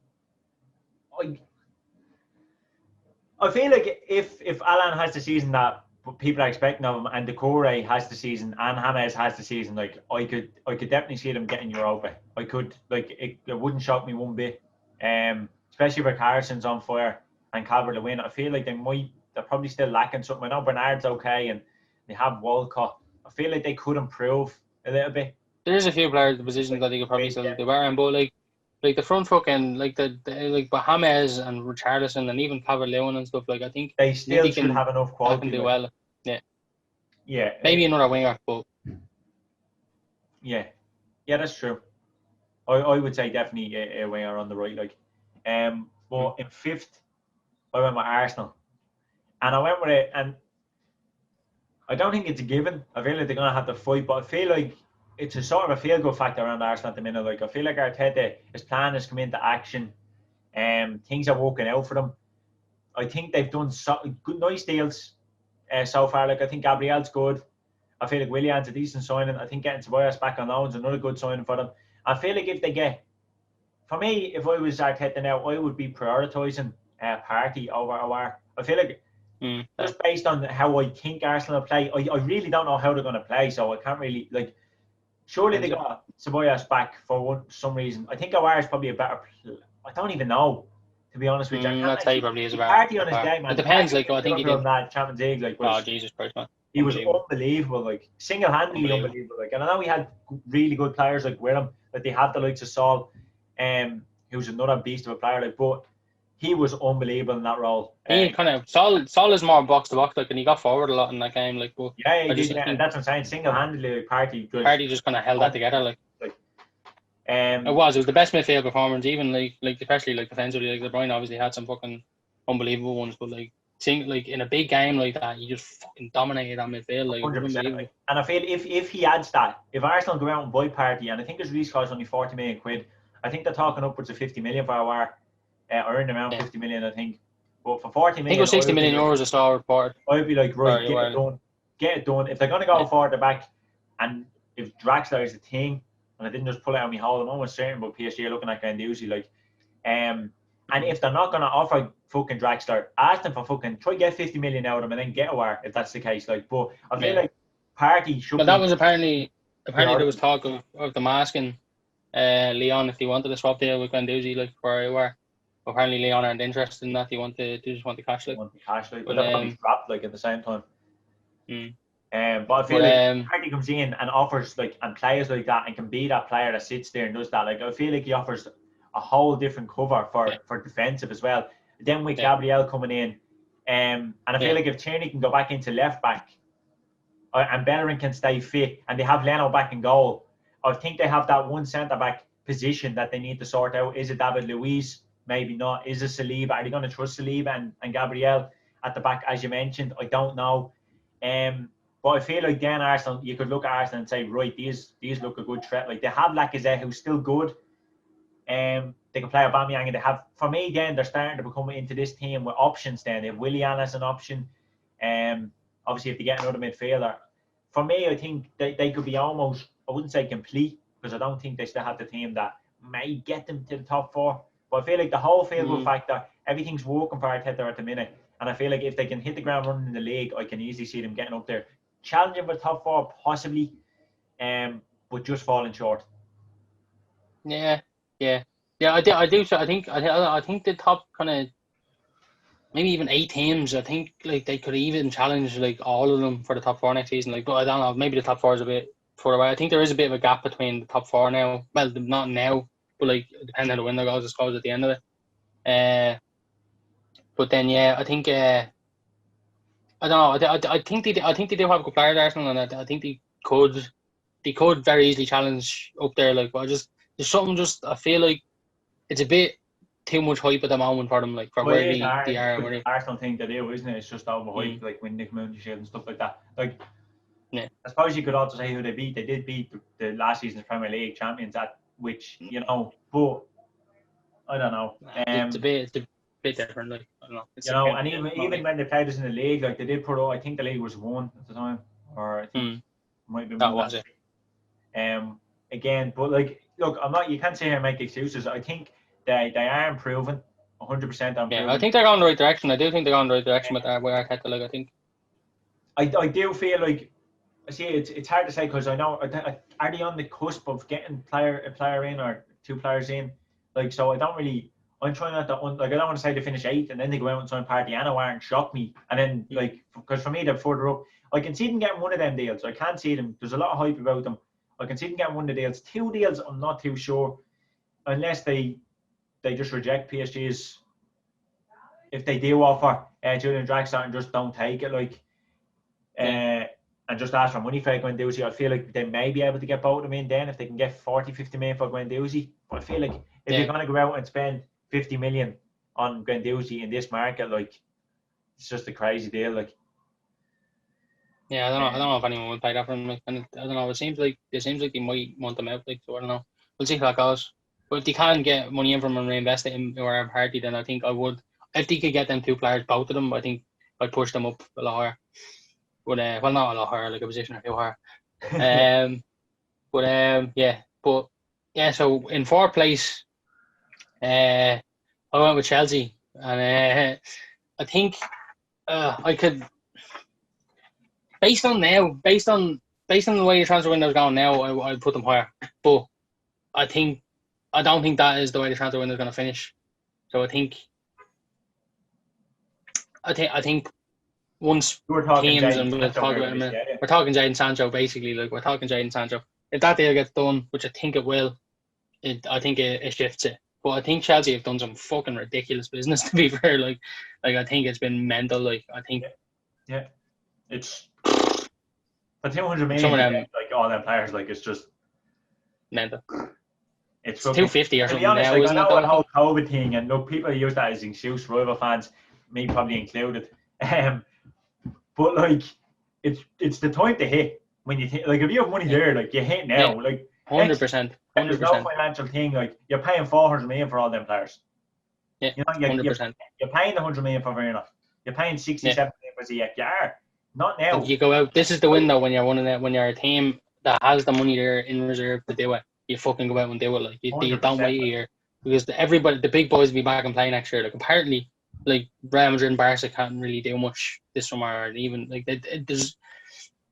I feel like if Alan has the season that people are expecting of him, and Decore has the season, and James has the season, like I could definitely see them getting Europa. I could, like it wouldn't shock me one bit. Especially if Harrison's on fire and Calvert-Lewin. I feel like they're probably still lacking something. I know Bernard's okay, and they have Walcott. I feel like they could improve a little bit. There's a few players in the positions that they could probably still do better, but like the front fucking like like James and Richarlison and even Calvert-Lewin and stuff. Like I think they still should have enough quality. Can do well. Yeah. Maybe another winger, but yeah, that's true. I would say definitely a winger on the right, like. But in 5th, I went with Arsenal, and I went with it, and I don't think it's a given. I feel like they're gonna have to fight, but I feel like it's a sort of a feel-good factor around Arsenal at the minute. Like I feel like Arteta, his plan has come into action. Things are working out for them. I think they've done good, nice deals so far. Like I think Gabriel's good. I feel like Willian's a decent signing. I think getting Tobias back on loan is another good signing for them. I feel like if they get, for me, if I was Arteta now, I would be prioritising Party over Aouar. I feel like just based on how I think Arsenal play, I really don't know how they're going to play, so I can't really like. Surely they got Ceballos back for some reason. I think Aouar is probably a better. I don't even know, to be honest with you. I'd say he probably is a better. Party on his game, man. It depends. Like I think he did that Champions League. Like, oh Jesus Christ, man! He was unbelievable, like single-handedly unbelievable. Like, and I know he had really good players like with him. Like they had the likes of Saul, who's another beast of a player. Like, but he was unbelievable in that role. He kind of Saul is more box to box, like, and he got forward a lot in that game. Like, but yeah, he did, and that's what I'm saying. Single-handedly, like, Party just kind of held that together. Like it it was the best midfield performance, even like especially like defensively. Like De Bruyne obviously had some fucking unbelievable ones, but like in a big game like that, he just fucking dominated that midfield. Like 100%. Like, and I feel if he adds that, if Arsenal go out and buy Party, and I think his release cost only 40 million quid, I think they're talking upwards of 50 million for Aouar, or in around 50 million, I think. But for 40 million, I think it was 60 million euros a star report. I'd be like, right, get it done. If they're going to go forward the back, and if Draxler is the thing, and I didn't just pull it out of my hole, I'm almost certain about PSG are looking at Guendouzi, like, and if they're not going to offer fucking Draxler, ask them for fucking try get 50 million out of them and then get Aouar if that's the case. Like, but I feel like Party should. But that was apparently there was talk of them asking Leon if he wanted a swap deal with Guendouzi, like for Aouar. Apparently Leon aren't interested in that. They just want the cash. Like, but they're probably trapped like at the same time. But I feel like Party comes in and offers like and players like that and can be that player that sits there and does that. Like I feel like he offers a whole different cover for defensive as well. Then with Gabriel coming in, and I feel like if Tierney can go back into left back, and Bellerin can stay fit, and they have Leno back in goal, I think they have that one centre back position that they need to sort out. Is it David Luiz? Maybe not. Is it Saliba? Are they going to trust Saliba and Gabriel at the back, as you mentioned? I don't know. But I feel like then Arsenal, you could look at Arsenal and say, right, these look a good threat. Like they have Lacazette, who's still good. They can play Aubameyang, and they have, for me, then they're starting to become into this team with options. Then they have Willian as an option. Obviously, if they get another midfielder, for me, I think they could be almost, I wouldn't say complete, because I don't think they still have the team that may get them to the top four. But I feel like the whole feel-good factor, everything's working for Arteta at the minute. And I feel like if they can hit the ground running in the league, I can easily see them getting up there, challenging for top four possibly, but just falling short. Yeah. I do. So I think the top kind of maybe even 8 teams. I think like they could even challenge like all of them for the top 4 next season. Like, but I don't know. Maybe the top 4 is a bit further away. I think there is a bit of a gap between the top 4 now. Well, not now, but like depending on the window goes, I suppose at the end of it. But then I think I don't know. I think they do have a good player at Arsenal, and I think they could very easily challenge up there. Like, but there's something just I feel like it's a bit too much hype at the moment for them, like for where they are and where they. Arsenal think they do, isn't it? It's just overhyped, like winning the Community Shield and stuff like that. Like, I suppose you could also say who they beat. They did beat the last season's Premier League champions, at which but I don't know. It's a bit different, like I don't know. And even when they played us in the league, like they did put out, I think the league was 1 at the time, or I think might be that was it. Again, but like, look, you can't sit here and make excuses. I think they are improving, 100% improving. Yeah, I think they're going the right direction. I do think they're going the right direction with Arteta. Like, I think. I do feel like, I see it's hard to say because I know are they on the cusp of getting a player in or 2 players in? Like, so I don't really. I'm trying not to I don't want to say they finish 8th and then they go out and sign Party and Aouar and shock me, and then like because for me they're further up. I can see them getting one of them deals. I can't see them. There's a lot of hype about them. I can see them getting one of the deals. 2 deals, I'm not too sure, unless they just reject PSG's. If they do offer Julian Draxler and just don't take it, like, and just ask for money for Guendouzi, I feel like they may be able to get both of them in then if they can get 40-50 million for Guendouzi. But I feel like if you're going to go out and spend 50 million on Guendouzi in this market, like, it's just a crazy deal, like. Yeah, I don't know. I Um, don't know if anyone would pay that for him. Like, and I don't know. It seems like they might want them out. Like, so I don't know. We'll see how that goes. But if they can get money in from him and reinvest it in wherever party, then I think I would. If they could get them two players, both of them, I think I'd push them up a lot higher. But well, not a lot higher, like a position or two higher. Um, yeah, but yeah. So in fourth place, I went with Chelsea, and I think I could, based on the way the transfer window is going now, I'd put them higher. But I don't think that is the way the transfer window is going to finish. So I think once we were talking teams, Jadon and we'll Sancho talk here about it in with a this, minute, yeah. we're talking Jadon Sancho basically. Like, we're talking Jadon Sancho. If that deal gets done, which I think it will, I think it shifts it. But I think Chelsea have done some fucking ridiculous business, to be fair. Like I think it's been mental. Like, I think Yeah, yeah. It's for 200 some million of you get them like all them players, like it's just mental. it's It's two fucking. fifty or To be something honest, now, like I isn't it? know the Though whole COVID thing, and look, people use that as an excuse for rival fans, me probably included. Um, but like it's the time to hit when you think, like if you have money yeah, there, like you hit yeah, now. Like hundred next percent, and hundred there's no percent, financial thing. Like you're paying 400 million for all them players. yeah, You know, hundred percent, you're paying the 100 million for Verona. You're paying yeah. 67 million for Ziyech. You are not Like, now. you go out. This is the Like window when you're one of that. When you're a team that has the money there in reserve to do it, you fucking go out and do it. Like, you don't 100%. wait a year, because everybody, the big boys, will be back and playing next year. Like, apparently, like Real Madrid and Barca can't really do much this summer, and even like there's,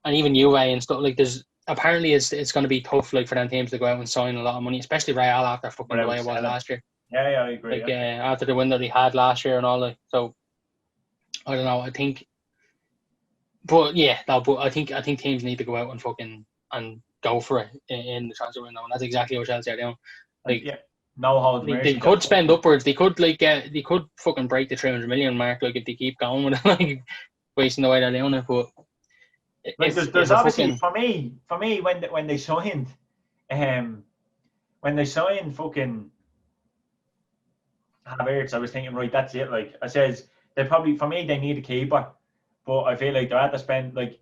and even Juve and stuff. Like, there's apparently it's going to be tough, like, for them teams to go out and sign a lot of money, especially Real after fucking the Without way it was selling. last year. Yeah, I agree. Like, Yeah. after the window they had last year and all that. So I don't know. I think. But yeah, no, but I think teams need to go out and fucking and go for it in the transfer window, and that's exactly what Chelsea are doing. And Like, yeah, no holds they mercy. could spend upwards. They could they could fucking break the 300 million mark. Like, if they keep going with it, like wasting the way they're doing it. But Like if there's a obviously fucking for me when they signed um when they signed fucking Havertz, I was thinking, right, that's it. Like I says, they probably for me they need a keeper, but I feel like they're at the spend like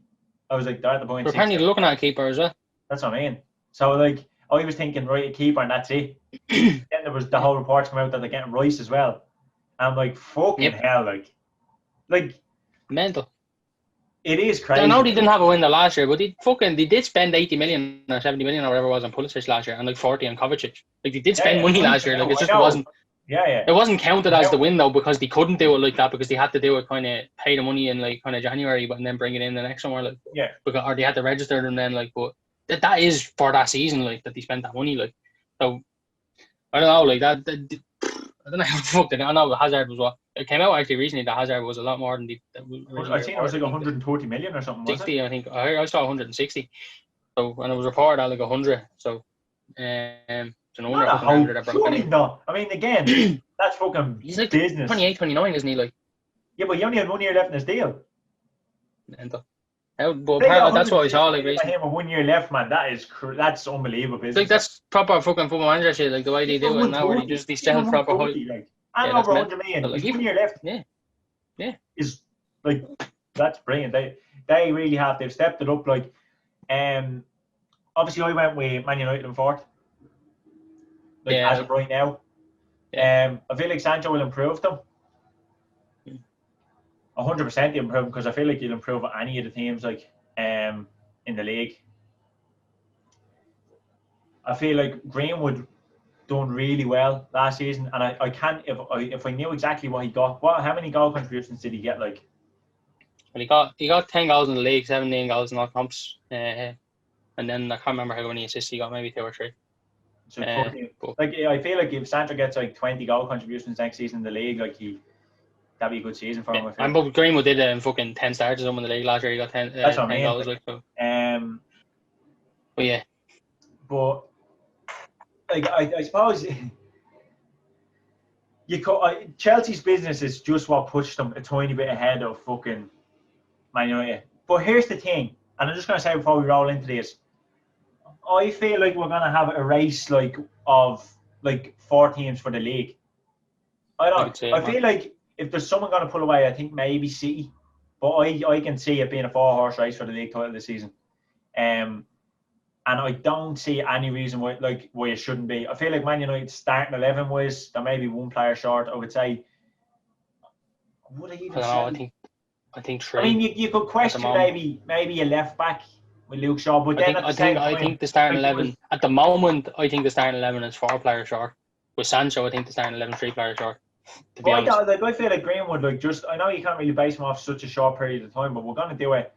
I was like they're at the point six. apparently they're looking at a keeper as well. That's what I mean. So like I was thinking, right, a keeper and that's it. Then there was the Yeah, whole reports come out that they're getting Rice as well. And I'm like, fucking yep, hell, like mental. it is I know crazy. they didn't have a window last year, but they did spend 80 million or 70 million or whatever it was on Pulisic last year, and like 40 on Kovacic. Like, they did Yeah, spend yeah, money last year. Like, it I just know. wasn't. Yeah, yeah. It wasn't counted I as know. the window because they couldn't do it like that, because they had to do it kind of pay the money in like kind of January, but and then bring it in the next summer, like, Yeah. because, or they had to register them then, like, but that is for that season, like, that they spent that money, like. So I don't know, like that I don't know how the fuck did I know Hazard was what it came out actually recently that Hazard was a lot more than that was I originally seen it was reported. like I think 140 million or something, was it? 60. I think I saw 160. So, and it was reported at like 100. So it's no wonder Not a fucking Real hope. Madrid are broke Surely anyway. not. I mean, again, that's fucking He's like business. 28, 29, isn't he? Like, Yeah, but he only had 1 year left in his deal. mental. But They got apparently that's what I 160 saw like million for recently. him with 1 year left, man. That's unbelievable Like, business. Like, that's proper fucking football manager shit. Like, the way they even do it now, where they 130, just they even sell proper high. 130, like, and Yeah, that's over meant. 100 million. Like, He's 1 even year left. yeah, yeah. Is like that's brilliant. They really have. They've stepped it up. Like, obviously I went with Man United in fourth. Like as Yeah, of right now, yeah. I feel like Sancho will improve them. 100% he'll improve because I feel like he'll improve any of the teams like in the league. I feel like Greenwood done really well last season, and I can't if I knew exactly what he got. How many goal contributions did he get? Like, And he got 10 goals in the league, 17 goals in all comps. And then I can't remember how many assists he got, maybe 2 or 3. so 14. But Like I feel like if Sancho gets like 20 goal contributions next season in the league, like that'd be a good season for yeah, him. I feel. and but Greenwood did fucking 10 starts or something in the league last year. He got 10, That's what I 10 mean. goals, like, so. But yeah, But like I suppose Chelsea's business is just what pushed them a tiny bit ahead of fucking Man United. But here's the thing, and I'm just gonna say before we roll into this, I feel like we're gonna have a race like of like 4 teams for the league. I I don't. could say I it, man. feel like if there's someone gonna pull away, I think maybe City. but I can see it being a 4-horse race for the league title this season. And I don't see any reason why it shouldn't be. I feel like Man United starting 11 wise, there may be one player short. I would say. Would I even I don't say? know. I think 3. I mean, you could question maybe a left back with Luke Shaw, but then at the same time, I think the starting 11 at the moment. I think the starting 11 is 4 players short. With Sancho, I think the starting 11 3 players short. To be honest, I feel like Greenwood, I know you can't really base him off such a short period of time, but we're gonna do it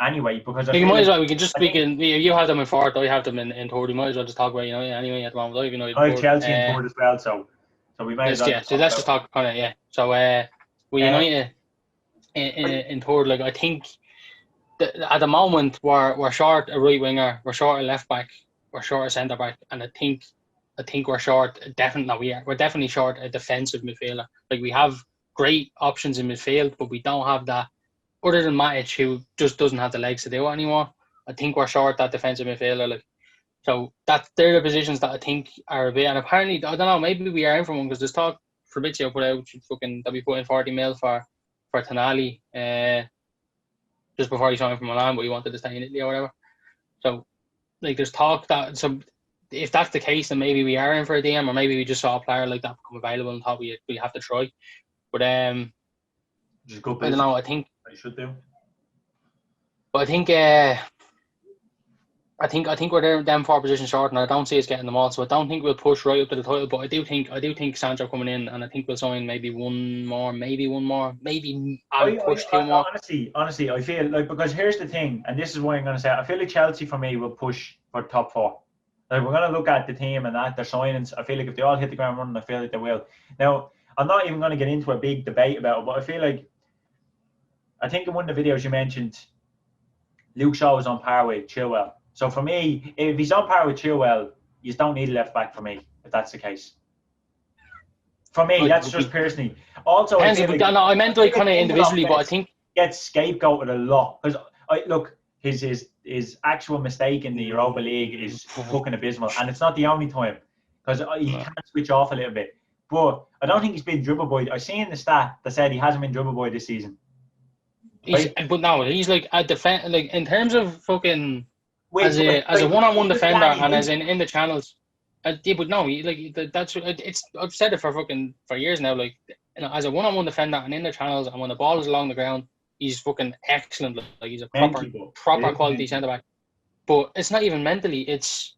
anyway because you might as well. You have them in 4th, I have them in 3rd. You might as well just talk about anyway at the moment. I have Chelsea in 3rd as well, so we might as well. Yeah, so let's just talk kind of So we United in 3rd. I think at the moment we're short a right winger, we're short a left back, we're short a centre back, and I think we're short. We're definitely short a defensive midfielder. We have great options in midfield, but we don't have that. Other than Matic, who just doesn't have the legs to do it anymore, I think we're short that defensive midfielder. So they're the positions that I think are a bit. And apparently, I don't know, maybe we are in for one because there's talk Fabrizio put out that we put in 40 mil for Tonali just before he signed for Milan, but he wanted to stay in Italy or whatever. So there's talk that if that's the case, then maybe we are in for a DM, or maybe we just saw a player like that become available and thought we have to try. But I don't know. I think you should do. But I think we're there, them 4 positions short, and I don't see us getting them all. So I don't think we'll push right up to the title. But I do think Sancho coming in, and I think we'll sign maybe one more, maybe I'll push 2 more. Honestly, I feel because here's the thing, and this is what I'm going to say. I feel like Chelsea for me will push for top 4. We're going to look at the team and their signings. I feel like if they all hit the ground running, I feel like they will. Now, I'm not even going to get into a big debate about it, but I feel like I think in one of the videos you mentioned Luke Shaw was on par with Chilwell. So for me, if he's on par with Chilwell, you don't need a left back for me, if that's the case. For me, that's just personally. Also, I meant kind of individually, but I think gets scapegoated a lot because his actual mistake in the Europa League is fucking abysmal, and it's not the only time because he can switch off a little bit. But I don't think he's been dribble boy. I seen the stat that said he hasn't been dribble boy this season. But no, he's a defense. In terms of fucking as a one-on-one defender and as in the channels. But no, I've said it for years now. As a one-on-one defender and in the channels, and when the ball is along the ground, he's fucking excellent. He's a proper quality centre back. But it's not even mentally; it's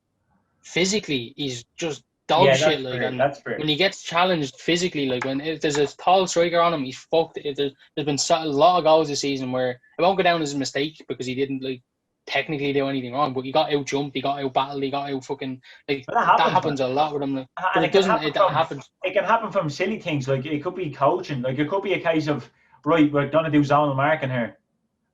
physically. He's just dog shit. That's fair. When he gets challenged physically, if there's a tall striker on him, he's fucked. There's been a lot of goals this season where it won't go down as a mistake because he didn't technically do anything wrong, but he got out jumped, he got out battled, he got out fucking that happens a lot with him. But it happens. It can happen from silly things, it could be coaching, it could be a case of right, we're gonna do zonal marking here,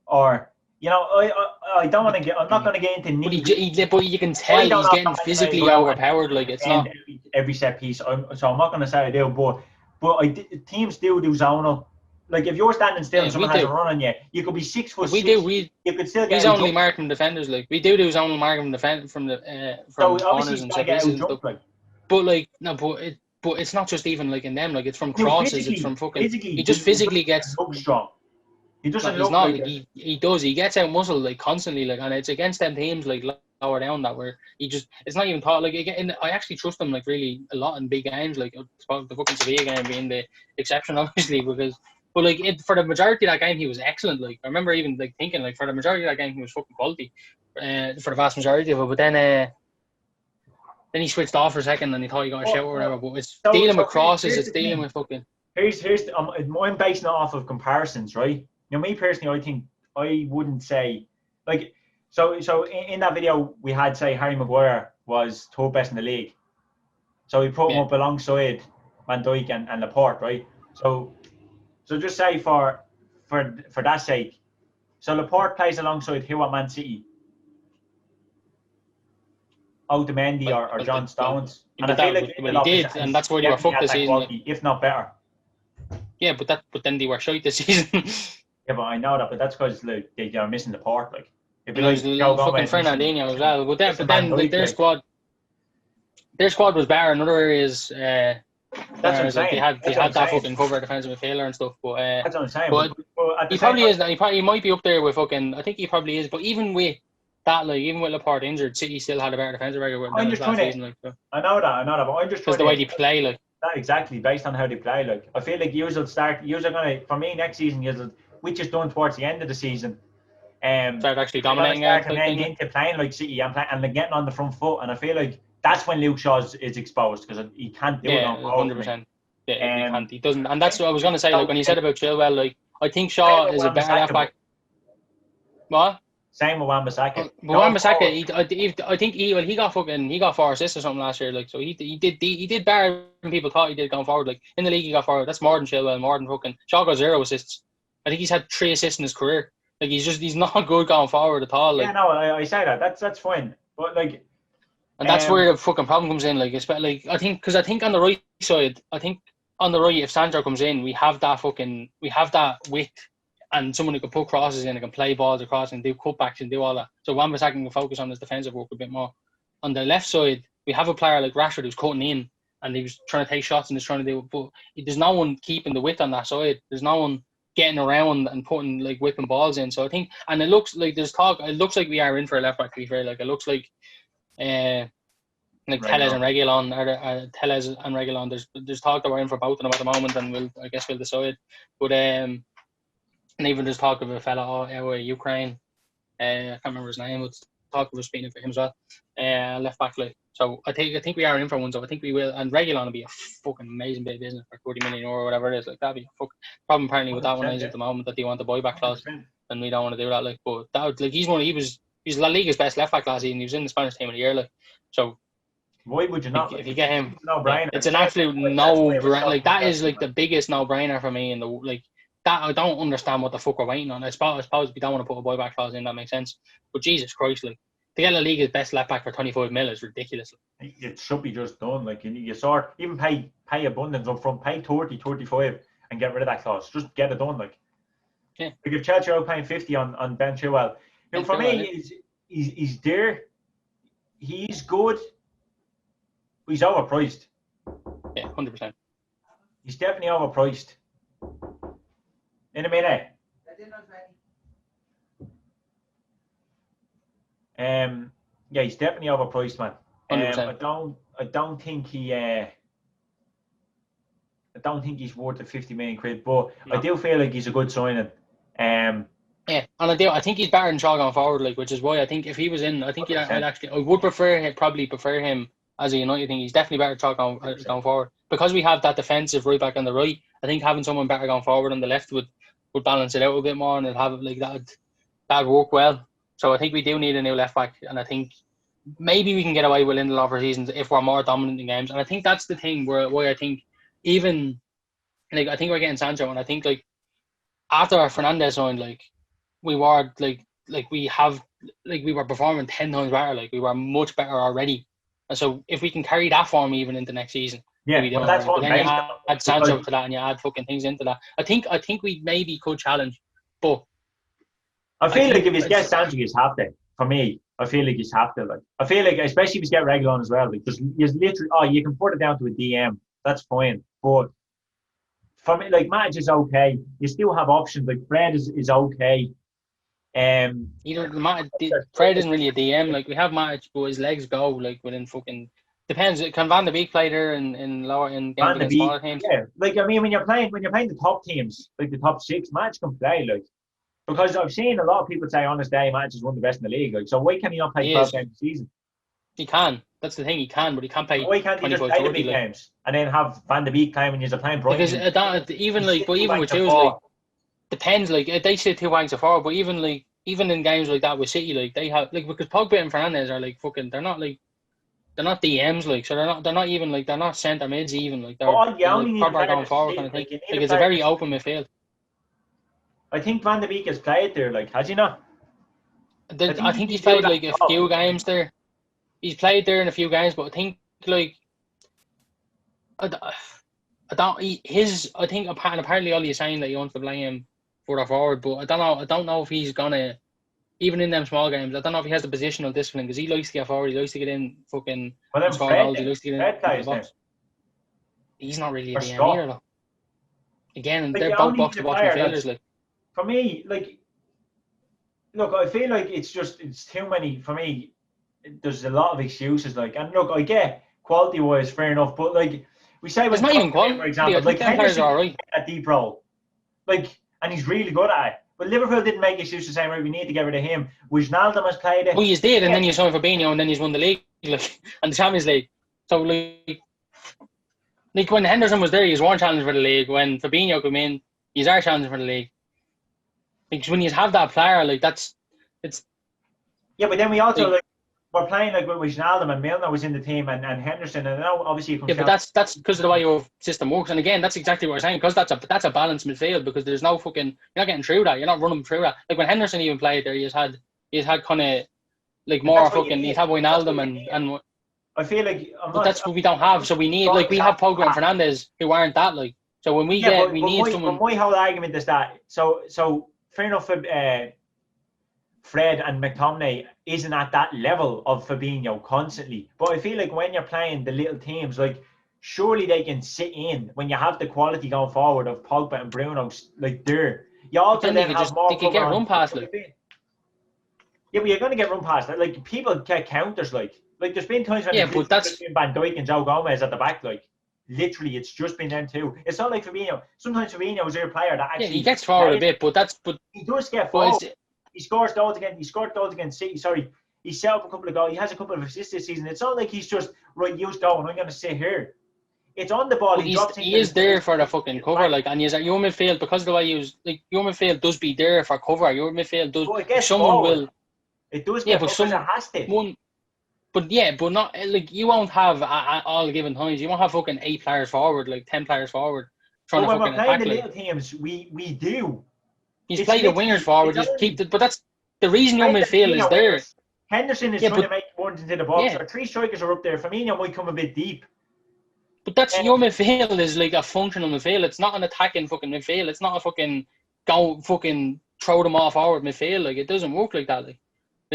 or I don't want to get. I'm not going to get into. But you can tell he's getting physically overpowered. It's not every set piece. So I'm not going to say I do, but teams do zonal. If you're standing still and someone has a run on you, you could be 6 foot. You could still get. He's only marking defenders. We do zonal marking from corners and set pieces and stuff. But it's not just even in them. It's from crosses. It's from fucking. He just physically gets strong. He doesn't look not he does. He gets out muscle constantly and it's against them teams lower down that where he just it's not even thought again. I actually trust him really a lot in big games the fucking Sevilla game being the exception obviously because for the majority of that game he was excellent. I remember even thinking for the majority of that game he was fucking quality for the vast majority of it. But then he switched off for a second and he thought he got a shout or whatever. But it's dealing with crosses. It's dealing with fucking. I'm basing it off of comparisons, right? Me personally, I think I wouldn't say so in that video we had say Harry Maguire was 3rd best in the league. So we put him up alongside Van Dijk and Laporte, right? So just say for that sake, so Laporte plays alongside who at Man City? Otamendi or John Stones. And I feel he did, and that's why they were fucked this season. Quality, if not better. Yeah, but then they were shite this season. Yeah, but I know that, but that's because they are missing the part. It'd be fucking Fernandinho as well. But then their squad was better in other areas. That's what I'm saying. They had that fucking cover defensive midfielder and stuff. But that's what I'm saying. But at the he same probably time, is. He might be up there with fucking. I think he probably is. But even with that, like even with Laporte injured, City still had a better defensive record than his last season. Like, so. I know that, but I'm just trying because the way they play, like that exactly based on how they play. Like I feel like you will start. You are gonna for me next season. Which is done towards the end of the season. Start actually they're gonna dominating start into playing like City and then getting on the front foot. And I feel like that's when Luke Shaw is exposed because he can't do it on 100%. Yeah, he can't. He doesn't. And that's what I was gonna say. Like when you said about Chilwell, like I think Shaw is a better left back. What? Same with Wan-Bissaka. Wan-Bissaka, I think he got 4 assists or something last year. Like so, he did better than people thought he did going forward. Like in the league, he got forward. That's more than Chilwell, more than fucking Shaw got 0 assists. I think he's had 3 assists in his career. Like he's not good going forward at all. Like, yeah, no, I say that. That's fine, but like, and that's where the fucking problem comes in. Like, especially I think on the right side, if Sancho comes in, we have that width. And someone who can put crosses in and can play balls across and do cutbacks and do all that. So Wan-Bissaka can focus on his defensive work a bit more. On the left side, we have a player like Rashford who's cutting in and he was trying to take shots and he's trying to do it. But there's no one keeping the width on that side. There's no one getting around and putting like whipping balls in. So I think, and it looks like there's talk. It looks like we are in for a left back. To be fair, like it looks like Telles and Reguilon. Telles and Reguilon. There's talk that we're in for both of them at the moment, and we'll decide. But and even there's talk of a fella out of Ukraine. I can't remember his name, but talk of us speaking for him as well. Left back, like. So I think we are in for one. So I think we will. And Reguilon will be a fucking amazing bit of business for 40 million euro or whatever it is. Like that'd be a fucking problem apparently with that one is at the moment that they want the buyback clause, and we don't want to do that. Like, but that like he's La Liga's best left back last season. He was in the Spanish team of the year. Like, so. Why would you not? If you get him, no-brainer. It's an absolute no-brainer. Like that is like the biggest no-brainer for me in the like. That I don't understand what the fuck we're waiting on. I suppose we don't want to put a buyback clause in. That makes sense. But Jesus Christ, like to get La Liga's best left back for 25 mil is ridiculous. It should be just done. Like you sort even pay abundance up front, pay 30, 35 and get rid of that clause. Just get it done. Like if Chelsea are paying 50 on Ben Chilwell, for me he's there. He's good. He's overpriced. Yeah, 100%. He's definitely overpriced. In a minute. Yeah, he's definitely overpriced, man. I don't think he's worth the 50 million quid, but no. I do feel like he's a good signing. Yeah, and I think he's better than Shaw going forward, like, which is why I think if he was in, I think I would probably prefer him as a United thing. He's definitely better Shaw going forward because we have that defensive right back on the right. I think having someone better going forward on the left would balance it out a bit more and it'd have like that'd work well. So I think we do need a new left back, and I think maybe we can get away with Lindelof for seasons if we're more dominant in games. And I think that's the thing why I think even like I think we're getting Sancho, and I think like after our Fernandes signed, like we were we were performing 10 times better. Like we were much better already. And so if we can carry that form even into next season. Yeah, well, that's what. But then you add Sancho to that, and you add fucking things into that. I think we maybe could challenge, but I feel like if you get Sancho, you have to. For me, I feel like you have to. Like I feel like, especially if you get Reguilon as well, because you literally you can put it down to a DM. That's fine, but for me, like Matic is okay. You still have options. Like Fred is okay. Fred isn't really a DM. Like we have Matic, but his legs go like within fucking. Depends. Can Van de Beek play there in lower in games against smaller teams? Yeah, like I mean, when you're playing the top teams, like the top 6, Matic can play. Like because I've seen a lot of people say on this day, Matic is one of the best in the league. Like so, why can he not play 12 games a season? He can. That's the thing. He can, but he can't play. Why can't he just play the big games and then have Van de Beek time when you're playing Brighton? Because even with Jules, like depends. Like they say 2 banks of forward, but even in games like that with City, like they have like because Pogba and Fernandes are like fucking. They're not DMs, like, so they're not even like they're not centre mids even, like they're proper going forward kind of thing. Like it's a very open midfield. I think Van de Beek has played there, like has he not? I think he's played like a few games there. He's played there in a few games, but I think like I think apparently Ollie is saying that he wants to play him further forward, but I don't know if he's gonna. Even in them small games, I don't know if he has the positional discipline because he likes to get forward. He likes to get in fucking score goals. He likes to get in the box. he's not really a Or DM Scott. either, though. Again, Like, they're you both only need box a to box player midfielders. Like, for me, like, look, I feel like it's too many for me. There's a lot of excuses, like, and look, I get quality wise, fair enough, but like we say it's when not even Tottenham, for quality. I example, like think them players Henderson are can alright. get that deep role, like, and he's really good at it. But Liverpool didn't make excuses saying, right, we need to get rid of him. Wijnaldum has played it. Well, you did, and then you signed Fabinho, and then he's won the league, like, and the Champions League. So like when Henderson was there, he was one challenge for the league. When Fabinho came in, he's our challenge for the league. Because when you have that player, like it's Yeah, but then we also like, we're playing like with Wijnaldum and Milner was in the team and Henderson, and now obviously it comes yeah, but down. that's because of the way your system works. And again, that's exactly what we're saying, because that's a balanced midfield, because there's no fucking, you're not getting through that. You're not running through that. Like when Henderson even played there, he's had kind of like And more that's what you fucking. He's need. had That's what Wijnaldum you need. and I feel like but that's what we don't have. So we need, like, we have Pogba and Fernandes who aren't that, like. So when we we need someone. But my whole argument is that so fair enough. Fred and McTominay isn't at that level of Fabinho constantly. But I feel like when you're playing the little teams, like surely they can sit in when you have the quality going forward of Pogba and Bruno, like there. You also then have more They could get run past, like. Yeah, but you're going to get run past. Like people get counters, like there's been times when Yeah, it's but that's been Van Dijk and Joe Gomez at the back, like literally it's just been them two. It's not like Fabinho. Sometimes Fabinho is your player that actually he gets forward a bit, but he does get forward. He scores goals again. He scored goals against City. Sorry, he set up a couple of goals. He has a couple of assists this season. It's not like he's just right. You go, and I'm going to sit here. It's on the ball. He is there for the fucking cover, like, and he's at your midfield because of the way he was. Like, your midfield does be there for cover. Your midfield does. But someone will. It does get forward. It has to. But not like you won't have at all given times. You won't have fucking 8 players forward, like 10 players forward. But when we're playing the little teams, we do. He's played the wingers forward. Just keep but that's the reason your midfield is there. Henderson is trying to make runs into the box. Our 3 strikers are up there. Firmino might come a bit deep. But that's your midfield is like a functional midfield. It's not an attacking fucking midfield. It's not a fucking go fucking throw them off forward midfield. Like, it doesn't work like that. Like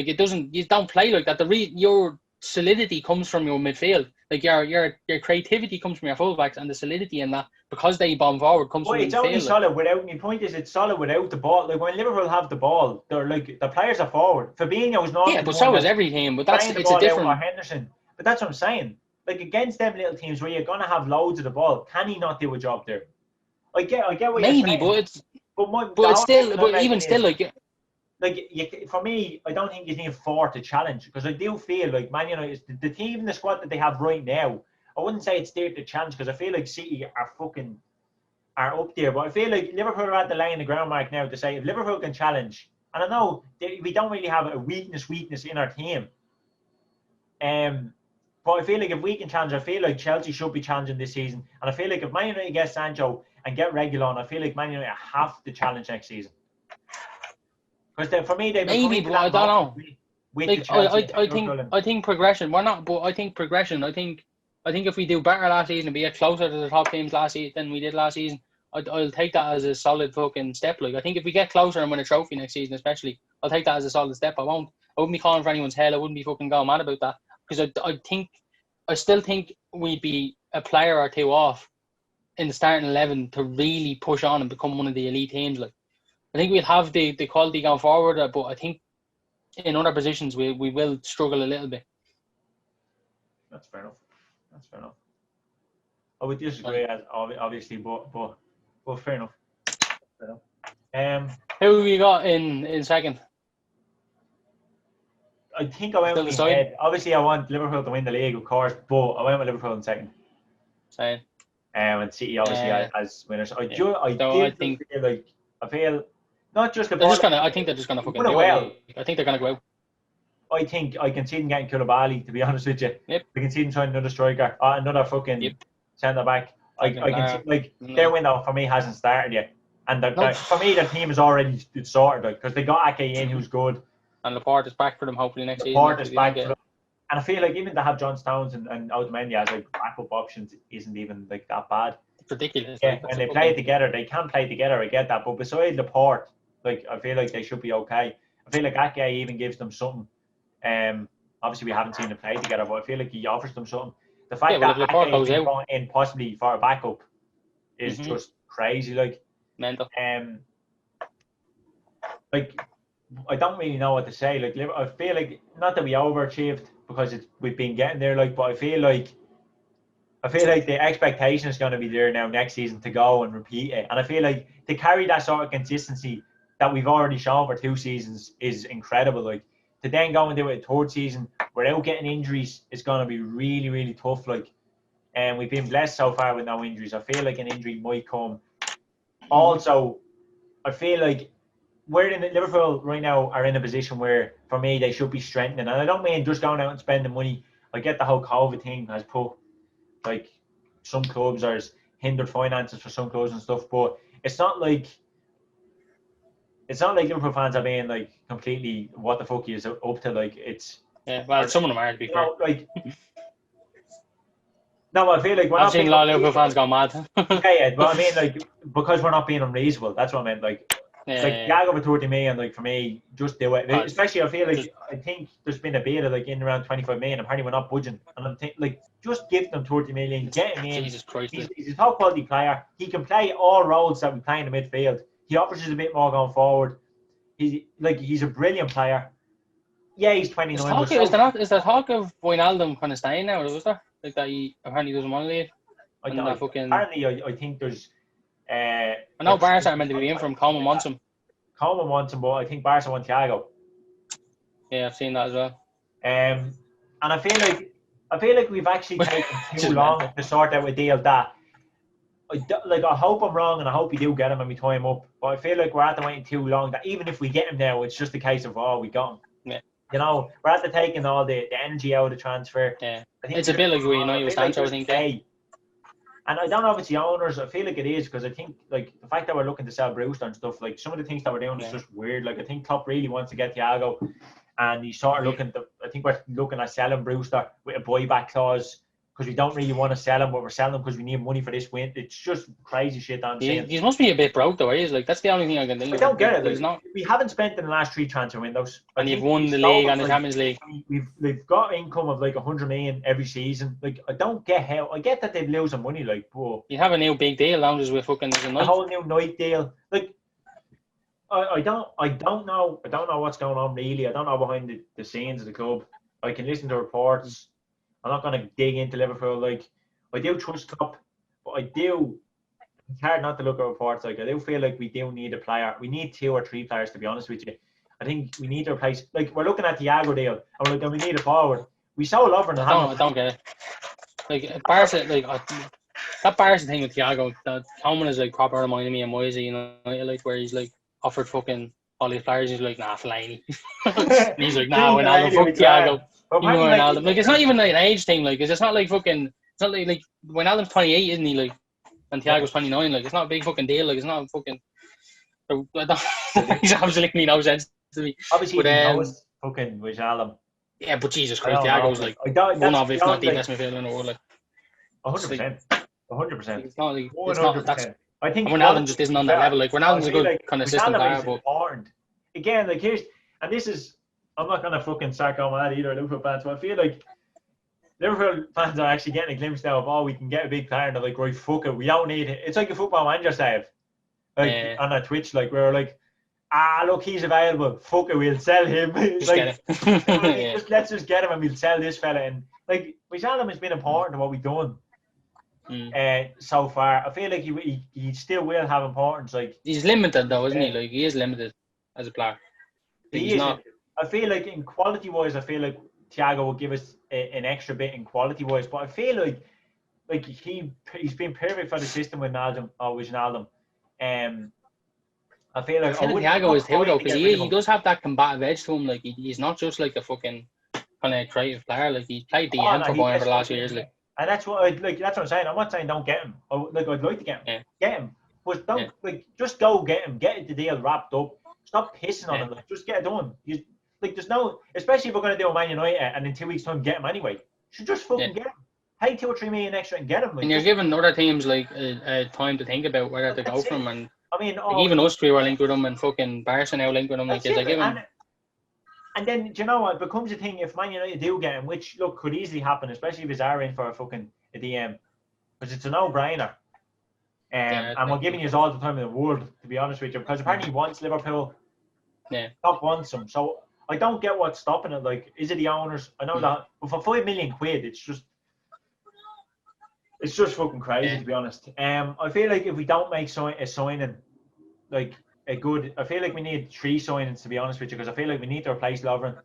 it doesn't. You don't play like that. Your solidity comes from your midfield. Like your creativity comes from your fullbacks, and the solidity in that, because they bomb forward, comes from the midfield. It's only solid without. My point is, it's solid without the ball. Like when Liverpool have the ball, they're like the players are forward. Fabinho is not. Yeah, but so is every team. But it's a different. Or Henderson. But that's what I'm saying. Like against them little teams where you're gonna have loads of the ball, can he not do a job there? I get what you're saying. Maybe, but it's. Even still, for me, I don't think you need 4 to challenge, because I do feel like Man United, the team, the squad that they have right now, I wouldn't say it's there to challenge, because I feel like City are up there, but I feel like Liverpool are at the line in the ground mark now to say if Liverpool can challenge, and I know we don't really have a weakness in our team, but I feel like if we can challenge, I feel like Chelsea should be challenging this season, and I feel like if Man United get Sancho and get Reguilon, I feel like Man United have to challenge next season. Because for me, they maybe, but I don't know. Like, I think progression. We're not, but I think progression. I think if we do better last season and be closer to the top teams last season than we did last season, I'll take that as a solid fucking step. Like, I think if we get closer and win a trophy next season, especially, I'll take that as a solid step. I wouldn't be calling for anyone's head. I wouldn't be fucking going mad about that, because I still think we'd be a player or two off in the starting 11 to really push on and become one of the elite teams. Like, I think we'll have the quality going forward, but I think in other positions we will struggle a little bit. That's fair enough. I would disagree, obviously, but fair enough. Who have you got in second? I think I went with my head. Obviously, I want Liverpool to win the league, of course, but I went with Liverpool in second. Same. And City obviously as winners. I feel not just the. I think they're just gonna fucking do it. I think they're gonna go out. I think I can see them getting Koulibaly, to be honest with you. Yep. I can see them trying another striker, another fucking centre back. I can see their window for me hasn't started yet, and for me the team is already sorted, because they got Ake in, who's good, and Laporte is back for them hopefully next season. Laporte is back for them, and I feel like even to have John Stones and Otamendi as like backup options isn't even like that bad. It's ridiculous. Yeah, when they play together, they can play together. I get that, but besides Laporte, like I feel like they should be okay. I feel like Ake even gives them something. Obviously we haven't seen them play together, but I feel like he offers them something. the fact well, if that Laporte Ake goes is out, going in possibly for a backup is just crazy. Like, mental. Like, I don't really know what to say. Like, I feel like not that we overachieved because we've been getting there. Like, but I feel like the expectation is going to be there now next season to go and repeat it. And I feel like to carry that sort of consistency that we've already shown for 2 seasons is incredible. Like, to then go and do it a 3rd season without getting injuries is going to be really, really tough. Like, and we've been blessed so far with no injuries. I feel like an injury might come. Also, I feel like Liverpool right now are in a position where, for me, they should be strengthening. And I don't mean just going out and spending money. I get the whole COVID thing has put, like, some clubs are hindered finances for some clubs and stuff, but it's not like Liverpool fans are being like completely what the fuck is up to. Like, it's well, some of them are, to be fair. Like, no, I feel like I've seen a lot of Liverpool fans go mad. yeah, but I mean, like, because we're not being unreasonable. That's what I meant. Like, Thiago over 30 million, like, for me, just do it. Especially, I feel like I think there's been a beta like in around 25 million. Apparently, we're not budging, and I'm thinking, like, just give them 30 million, get him in. Jesus Christ, he's a top quality player. He can play all roles that we play in the midfield. He offers us a bit more going forward. He's a brilliant player. Yeah, he's 29. Is there talk of Wijnaldum kind of staying now, or was there? Like, that he apparently doesn't want to leave? Apparently, I think there's. I know Barca are meant to be in from Coleman wants him. Coleman wants him, but I think Barca want Thiago. Yeah, I've seen that as well. And I feel like we've actually taken too long to sort out a deal that. I hope I'm wrong, and I hope we do get him and we tie him up. But I feel like we're at the waiting too long. That even if we get him now, it's just a case of we got him. Yeah. You know, we're at the taking all the energy out of the transfer. Yeah. I think it's a bit like we know you Sancho, I think. And I don't know if it's the owners. I feel like it is, because I think, like, the fact that we're looking to sell Brewster and stuff, like, some of the things that we're doing is just weird. Like, I think Klopp really wants to get Thiago, and he's sort of looking to. I think we're looking at selling Brewster with a buyback clause, because we don't really want to sell him, but we're selling him because we need money for this win. It's just crazy shit. He must be a bit broke, though. He's like, that's the only thing I can think of. I don't get it. Like, we haven't spent in the last 3 transfer windows, and you've won the league and the Champions League. We've got income of like 100 million every season. Like, I don't get how. I get that they're losing money, like, but you have a new big deal, lounges with fucking a whole new night deal. Like, I don't know what's going on really. I don't know behind the scenes of the club. I can listen to reports. I'm not going to dig into Liverpool. Like, I do trust Klopp, but it's hard not to look at reports. Like, I do feel like we do need a player. We need 2 or 3 players, to be honest with you. I think we need to replace. Like, we're looking at the Thiago deal, and we're like, we need a forward. We saw Lovren. I don't get it. Like, Barca, like, that Barca thing with Thiago, that Coleman is like proper reminding me of Moisey, you know, like, where he's like offered fucking all these players. He's like, nah, Fellaini. And he's like, nah, Wijnaldum, fuck Thiago. Like, it's not even like an age thing. Like, it's not like fucking. It's not like Wijnaldum's 28, isn't he? Like, and Thiago's 29. Like, it's not a big fucking deal. Like, it's not fucking. He's absolutely no sense to me. Obviously, he knows fucking Wijnaldum. Yeah, but Jesus Christ, Thiago's like one of, if not the best midfielder in the world. Like, 100%. 100%. It's not like 100%. That's. I think Wijnaldum just isn't on that level. Like, Wijnaldum's a good kind of system player, but important. Again, like, this is. I'm not gonna fucking start going mad either, Liverpool fans, but I feel like Liverpool fans are actually getting a glimpse now of, we can get a big player, and they're like, right, fuck it, we don't need it. It's like a football manager save, like on a Twitch, like, we're like, look, he's available, fuck it, we'll sell him. Like, let's just get him and we'll sell this fella. And like, Wijnaldum has been important to what we've done so far. I feel like he still will have importance. Like, he's limited though, isn't he? Like, he is limited as a player. He's not. I feel like in quality wise, I feel like Thiago will give us an extra bit in quality wise, but I feel like he's been perfect for the system with Wijnaldum. I feel like Thiago is too though, because he does have that combative edge to him. Like, he's not just like a fucking kind of creative player. Like, he played DM for Bayern for the last few years. Like, and that's what that's what I'm saying. I'm not saying don't get him. I'd like to get him. Yeah. Get him, but don't just go get him. Get the deal wrapped up. Stop pissing on him. Like, just get it done. There's no, especially if we're going to do a Man United and in 2 weeks' time get him anyway. You should just fucking get him. Pay 2 or 3 million extra and get him. Like, and you're giving other teams like time to think about whether to go from. And I mean, like, even us 3 were linked with him, and fucking Barca now linked with him. Like, they're giving. And then, do you know what? It becomes a thing if Man United do get him, which, look, could easily happen, especially if it's are in for a DM, because it's a no-brainer. And we're giving you all the time in the world, to be honest with you, because apparently he wants Liverpool. Yeah. Top wants him. So I don't get what's stopping it. Like, is it the owners? I know that, but for £5 million, it's just fucking crazy, to be honest. I feel like if we don't make a signing, like a good, I feel like we need 3 signings, to be honest with you, because I feel like we need to replace Lovren.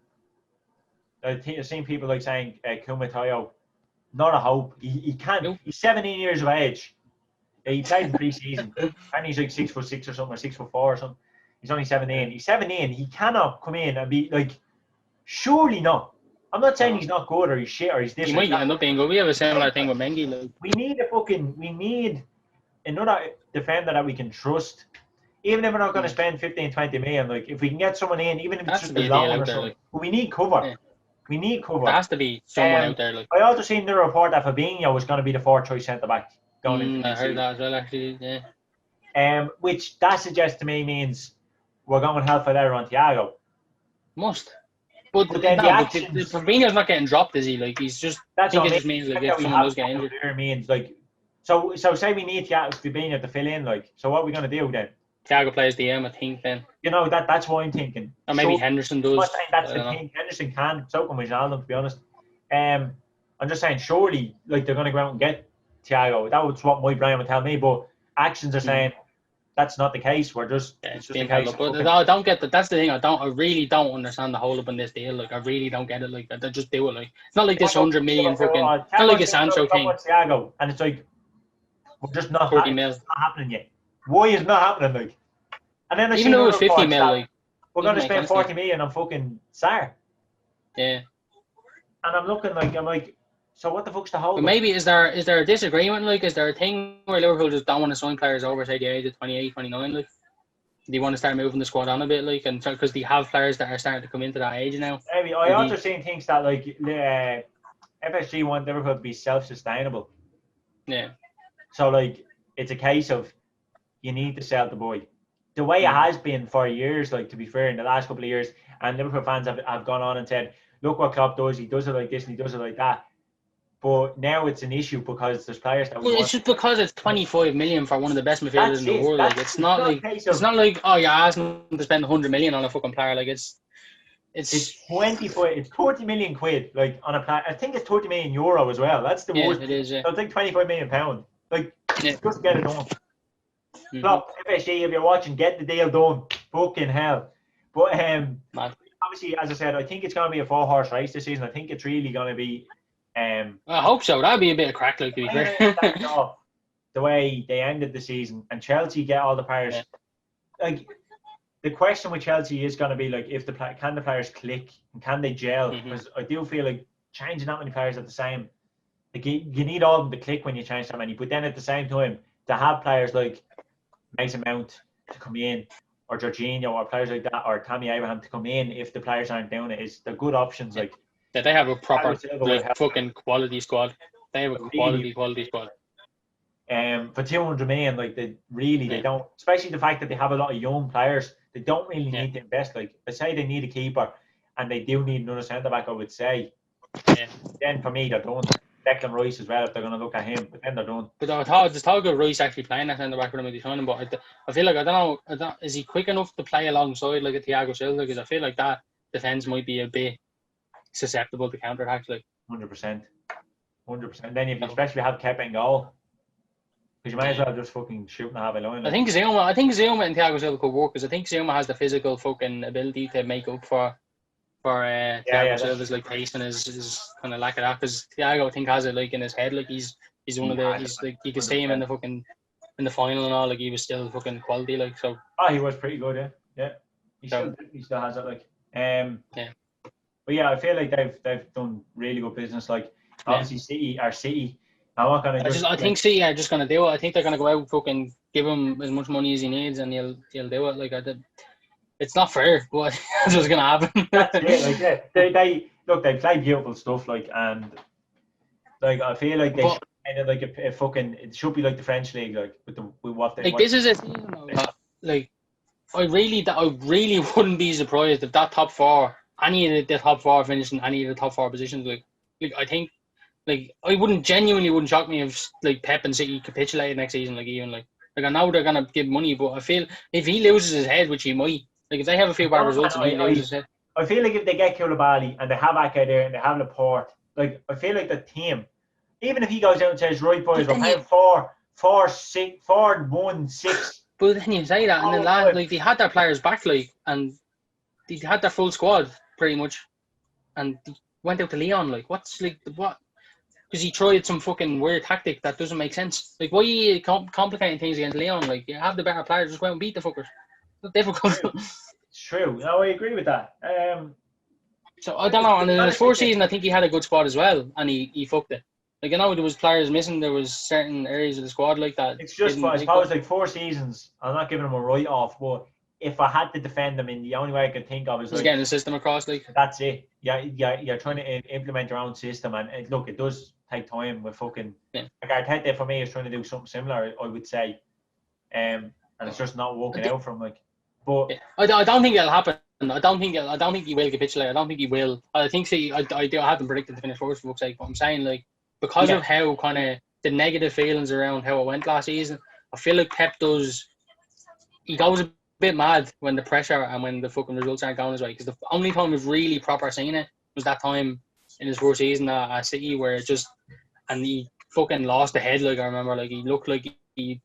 I've seen people like saying Kumatayo, not a hope. He can't. Nope. He's 17 years of age. He played in pre-season, and he's like 6'6" or something, or 6'4" or something. He's only 17. He's 17. He cannot come in and be like, surely not. I'm not saying he's not good or he's shit or he's this. He might end up being good. We have a similar thing with Mengi. Like. We need another defender that we can trust. Even if we're not going to spend 15, 20 million, like if we can get someone in, even if it's just a loan or something, like. But we need cover. Yeah. We need cover. There has to be someone out there. Like. I also seen the report that Fabinho was going to be the 4th choice centre back going into I heard that as well, actually. Yeah. Which that suggests to me means we're going hell for leather on Thiago. Must. But then Fabinho's not getting dropped, is he? Like he's just. I think it just means like if someone does get injured. Means like, so say we need Fabinho to fill in, like. So what are we going to do then? Thiago plays DM, I think. Then. You know that's what I'm thinking. Or maybe Henderson does. That's the thing. Henderson can. So can Wijnaldum, to be honest. I'm just saying, surely, like they're going to go out and get Thiago. That was what my brain would tell me, but actions are saying that's not the case. We're just it's just a case. But I don't get that. That's the thing. I really don't understand the hold up in this deal. Like I really don't get it. Like they just do it. Like it's not like this 100 million fucking. It's not like a Sancho thing. Thiago, and it's like we're just not. 40 mil. It's not happening yet. Why is it not happening? Like, and then even though it was 50 mil, like we're going to spend 40 million on fucking Sarr. Yeah. And I'm like. So what the fuck's the hold? But maybe is there a disagreement? Like, is there a thing where Liverpool just don't want to sign players over, say, the age of 28, 29? Like, do you want to start moving the squad on a bit? Like, and because they have players that are starting to come into that age now. Maybe I also seen things that like FSG want Liverpool to be self-sustainable. Yeah. So like it's a case of you need to sell the boy. The way it has been for years, like to be fair, in the last couple of years, and Liverpool fans have gone on and said, look what Klopp does. He does it like this and he does it like that. But now it's an issue because there's players that. Well, it's just because it's 25 million for one of the best midfielders in the world. Like it's not like oh you're asking to spend 100 million on a fucking player. Like it's 25. It's 30 million quid. Like on a player. I think it's 30 million euro as well. That's the worst. It is. Yeah. So I think 25 million pound. Like just get it done. Klopp, FSG, if you're watching, get the deal done. Fucking hell. But obviously, as I said, I think it's going to be a 4-horse race this season. I think it's really going to be. I hope so. That'd be a bit of crack, like to be fair. The way they ended the season and Chelsea get all the players. Yeah. Like the question with Chelsea is going to be like, if can the players click and can they gel? Because I do feel like changing that many players at the same, like you need all of them to click when you change that many. But then at the same time, to have players like Mason Mount to come in, or Jorginho, or players like that, or Tammy Abraham to come in if the players aren't doing it, they're good options. Like. Yeah, they have a proper fucking quality squad. They have a quality squad. For 200 million, like they don't, especially the fact that they have a lot of young players. They don't really need to invest. Like I say, they need a keeper, and they do need another centre back. I would say. Yeah. Then for me, they're done. Declan Rice as well, if they're going to look at him, but then they're done. But there's talk of Rice actually playing that centre back for them at the time. But I feel like I don't know. Is he quick enough to play alongside like a Thiago Silva? Because I feel like that defence might be a bit susceptible to counter attacks, like 100%. Then if you especially have Kepa in goal, because you might as well just fucking shoot and have a line. I think Zuma and Thiago Silva could work, because I think Zuma has the physical fucking ability to make up for Thiago Silva's like pace and his kind of lack of that. Because Thiago, I think, has it like in his head, like he's one of the he's like you can see him in the final and all, like he was still fucking quality, like so. Oh, he was pretty good, yeah. He still has it, like yeah. But yeah, I feel like they've done really good business. Like obviously City. I'm not gonna. I think City are just gonna do it. I think they're gonna go out and fucking give him as much money as he needs, and he'll do it. Like it's not fair, but that's what's gonna happen. That's it. Like they play beautiful stuff. Like and like I feel like they should kind of like a fucking. It should be like the French league, like with what they like. This is a season like I really wouldn't be surprised if that top four any of the top four finishing any of the top four positions. Like I think, like I wouldn't shock me if like Pep and City capitulated next season. Like even like I know they're gonna give money, but I feel if he loses his head, which he might, like if they have a few bad results and he loses his head. I feel like if they get Koulibaly and they have Ake there and they have Laporte, like I feel like the team, even if he goes out and says, right boys, we're paying 4-1-6. But then you say that, and then like they had their players back, like, and they had their full squad pretty much, and they went out to Leon. Like, what's like what? Because he tried some fucking weird tactic that doesn't make sense. Like, why are you complicating things against Leon? Like, you have the better players, just go out and beat the fuckers. It's not difficult. It's true. No, I agree with that. So I don't know. And in his first season, I think he had a good squad as well, and he fucked it. Like, I know there was players missing. There was certain areas of the squad like that. It's just, I suppose, like 4 seasons. I'm not giving him a write off, but if I had to defend them, in the only way I could think of is like getting the system across. Like that's it. Yeah, you're trying to implement your own system, and look, it does take time with fucking. Like Arteta for me is trying to do something similar, I would say, and it's just not working out for him. Like, but I don't think it'll happen. I don't think he will capitulate. I don't think he will. I think I have them predicted to finish first for fuck's sake. But I'm saying, like, because of how kind of the negative feelings around how it went last season, I feel like Pep goes a bit mad when the pressure and when the fucking results aren't going his way. Because the only time we've really proper seen it was that time in his first season at City where it just, and he fucking lost the head. Like I remember, like he looked like he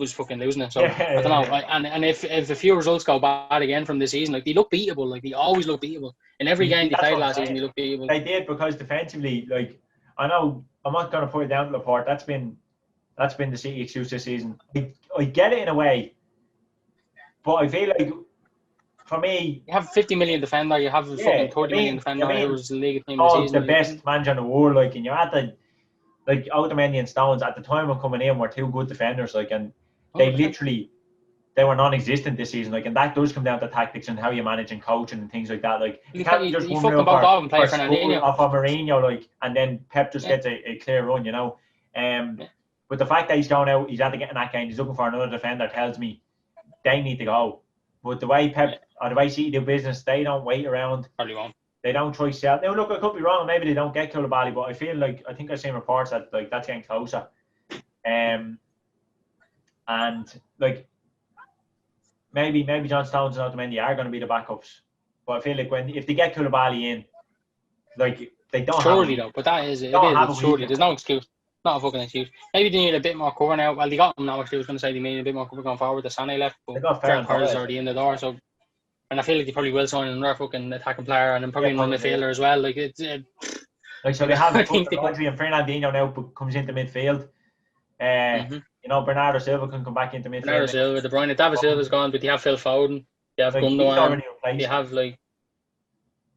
was fucking losing it. So I don't know. And if a few results go bad again from this season, like they look beatable. Like they always look beatable. In every game they played last season, they looked beatable. They did, because defensively, like I know I'm not going to put it down to Laporte. That's been the City excuse this season. I get it in a way, but I feel like for me, you have 50 million defender, you have a fucking 30 million defender who's the league team this season. The best manager in the world, like, and you're at the like Otamendi and Stones at the time of coming in were 2 good defenders, like, and they were non-existent this season, like, and that does come down to tactics and how you manage and coaching and things like that. Like, you can't just one real off of Mourinho, like, and then Pep just gets a clear run, you know. But the fact that he's going out, he's after getting that game, he's looking for another defender, tells me they need to go. But the way Pep or the way City do business, they don't wait around. Probably won't. They don't try to sell. Now, look, I could be wrong. Maybe they don't get Koulibaly, but I feel like I think I've seen reports that like that's getting closer. And like maybe John Stones and Otamendi are going to be the backups. But I feel like if they get Koulibaly in, like they don't surely though. But that is it. Surely there's no excuse. Not a fucking excuse. Maybe they need a bit more cover now. Well, they got him now. Actually, I was going to say they need a bit more cover going forward. The Sané left, but Ferran Torres already in the door. So, and I feel like they probably will sign another fucking attacking player and then probably another midfielder as well. Like it's like so they have Rodri and Fernandinho now comes into midfield. You know, Bernardo Silva can come back into midfield. Bernardo Silva, De Bruyne, David Silva's gone, but they have Phil Foden, they have Gundogan, they have like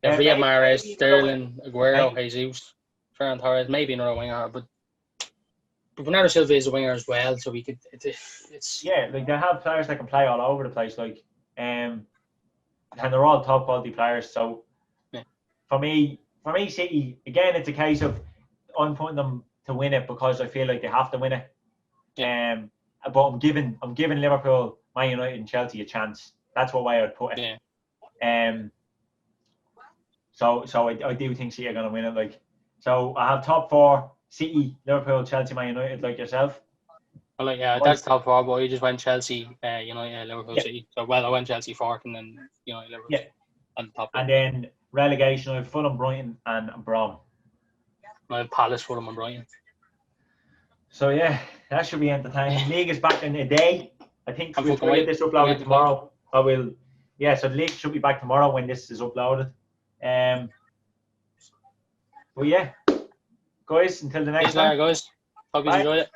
Riyad Mahrez, Sterling, Aguero, Jesus, Ferran Torres, maybe another winger, but Bernardo Silva is a winger as well, so we could. It's like they have players that can play all over the place, like and they're all top quality players. So for me, City again, it's a case of I'm putting them to win it because I feel like they have to win it. But I'm giving Liverpool, Man United, and Chelsea a chance. That's what way I'd put it. So I do think City are going to win it. Like, so I have top 4. City, Liverpool, Chelsea, Man United, like yourself. Well, like, that's top 4, but you just went Chelsea, United, Liverpool, City. So, I went Chelsea 4th and then, Liverpool on top. And then relegation, I have Fulham, Brighton, and Brom. I have Palace, Fulham, and Brighton. So, that should be entertaining. League is back in a day. I think we'll get this uploaded tomorrow. So the league should be back tomorrow when this is uploaded. But guys, until the next time. Guys. Hope you enjoyed it.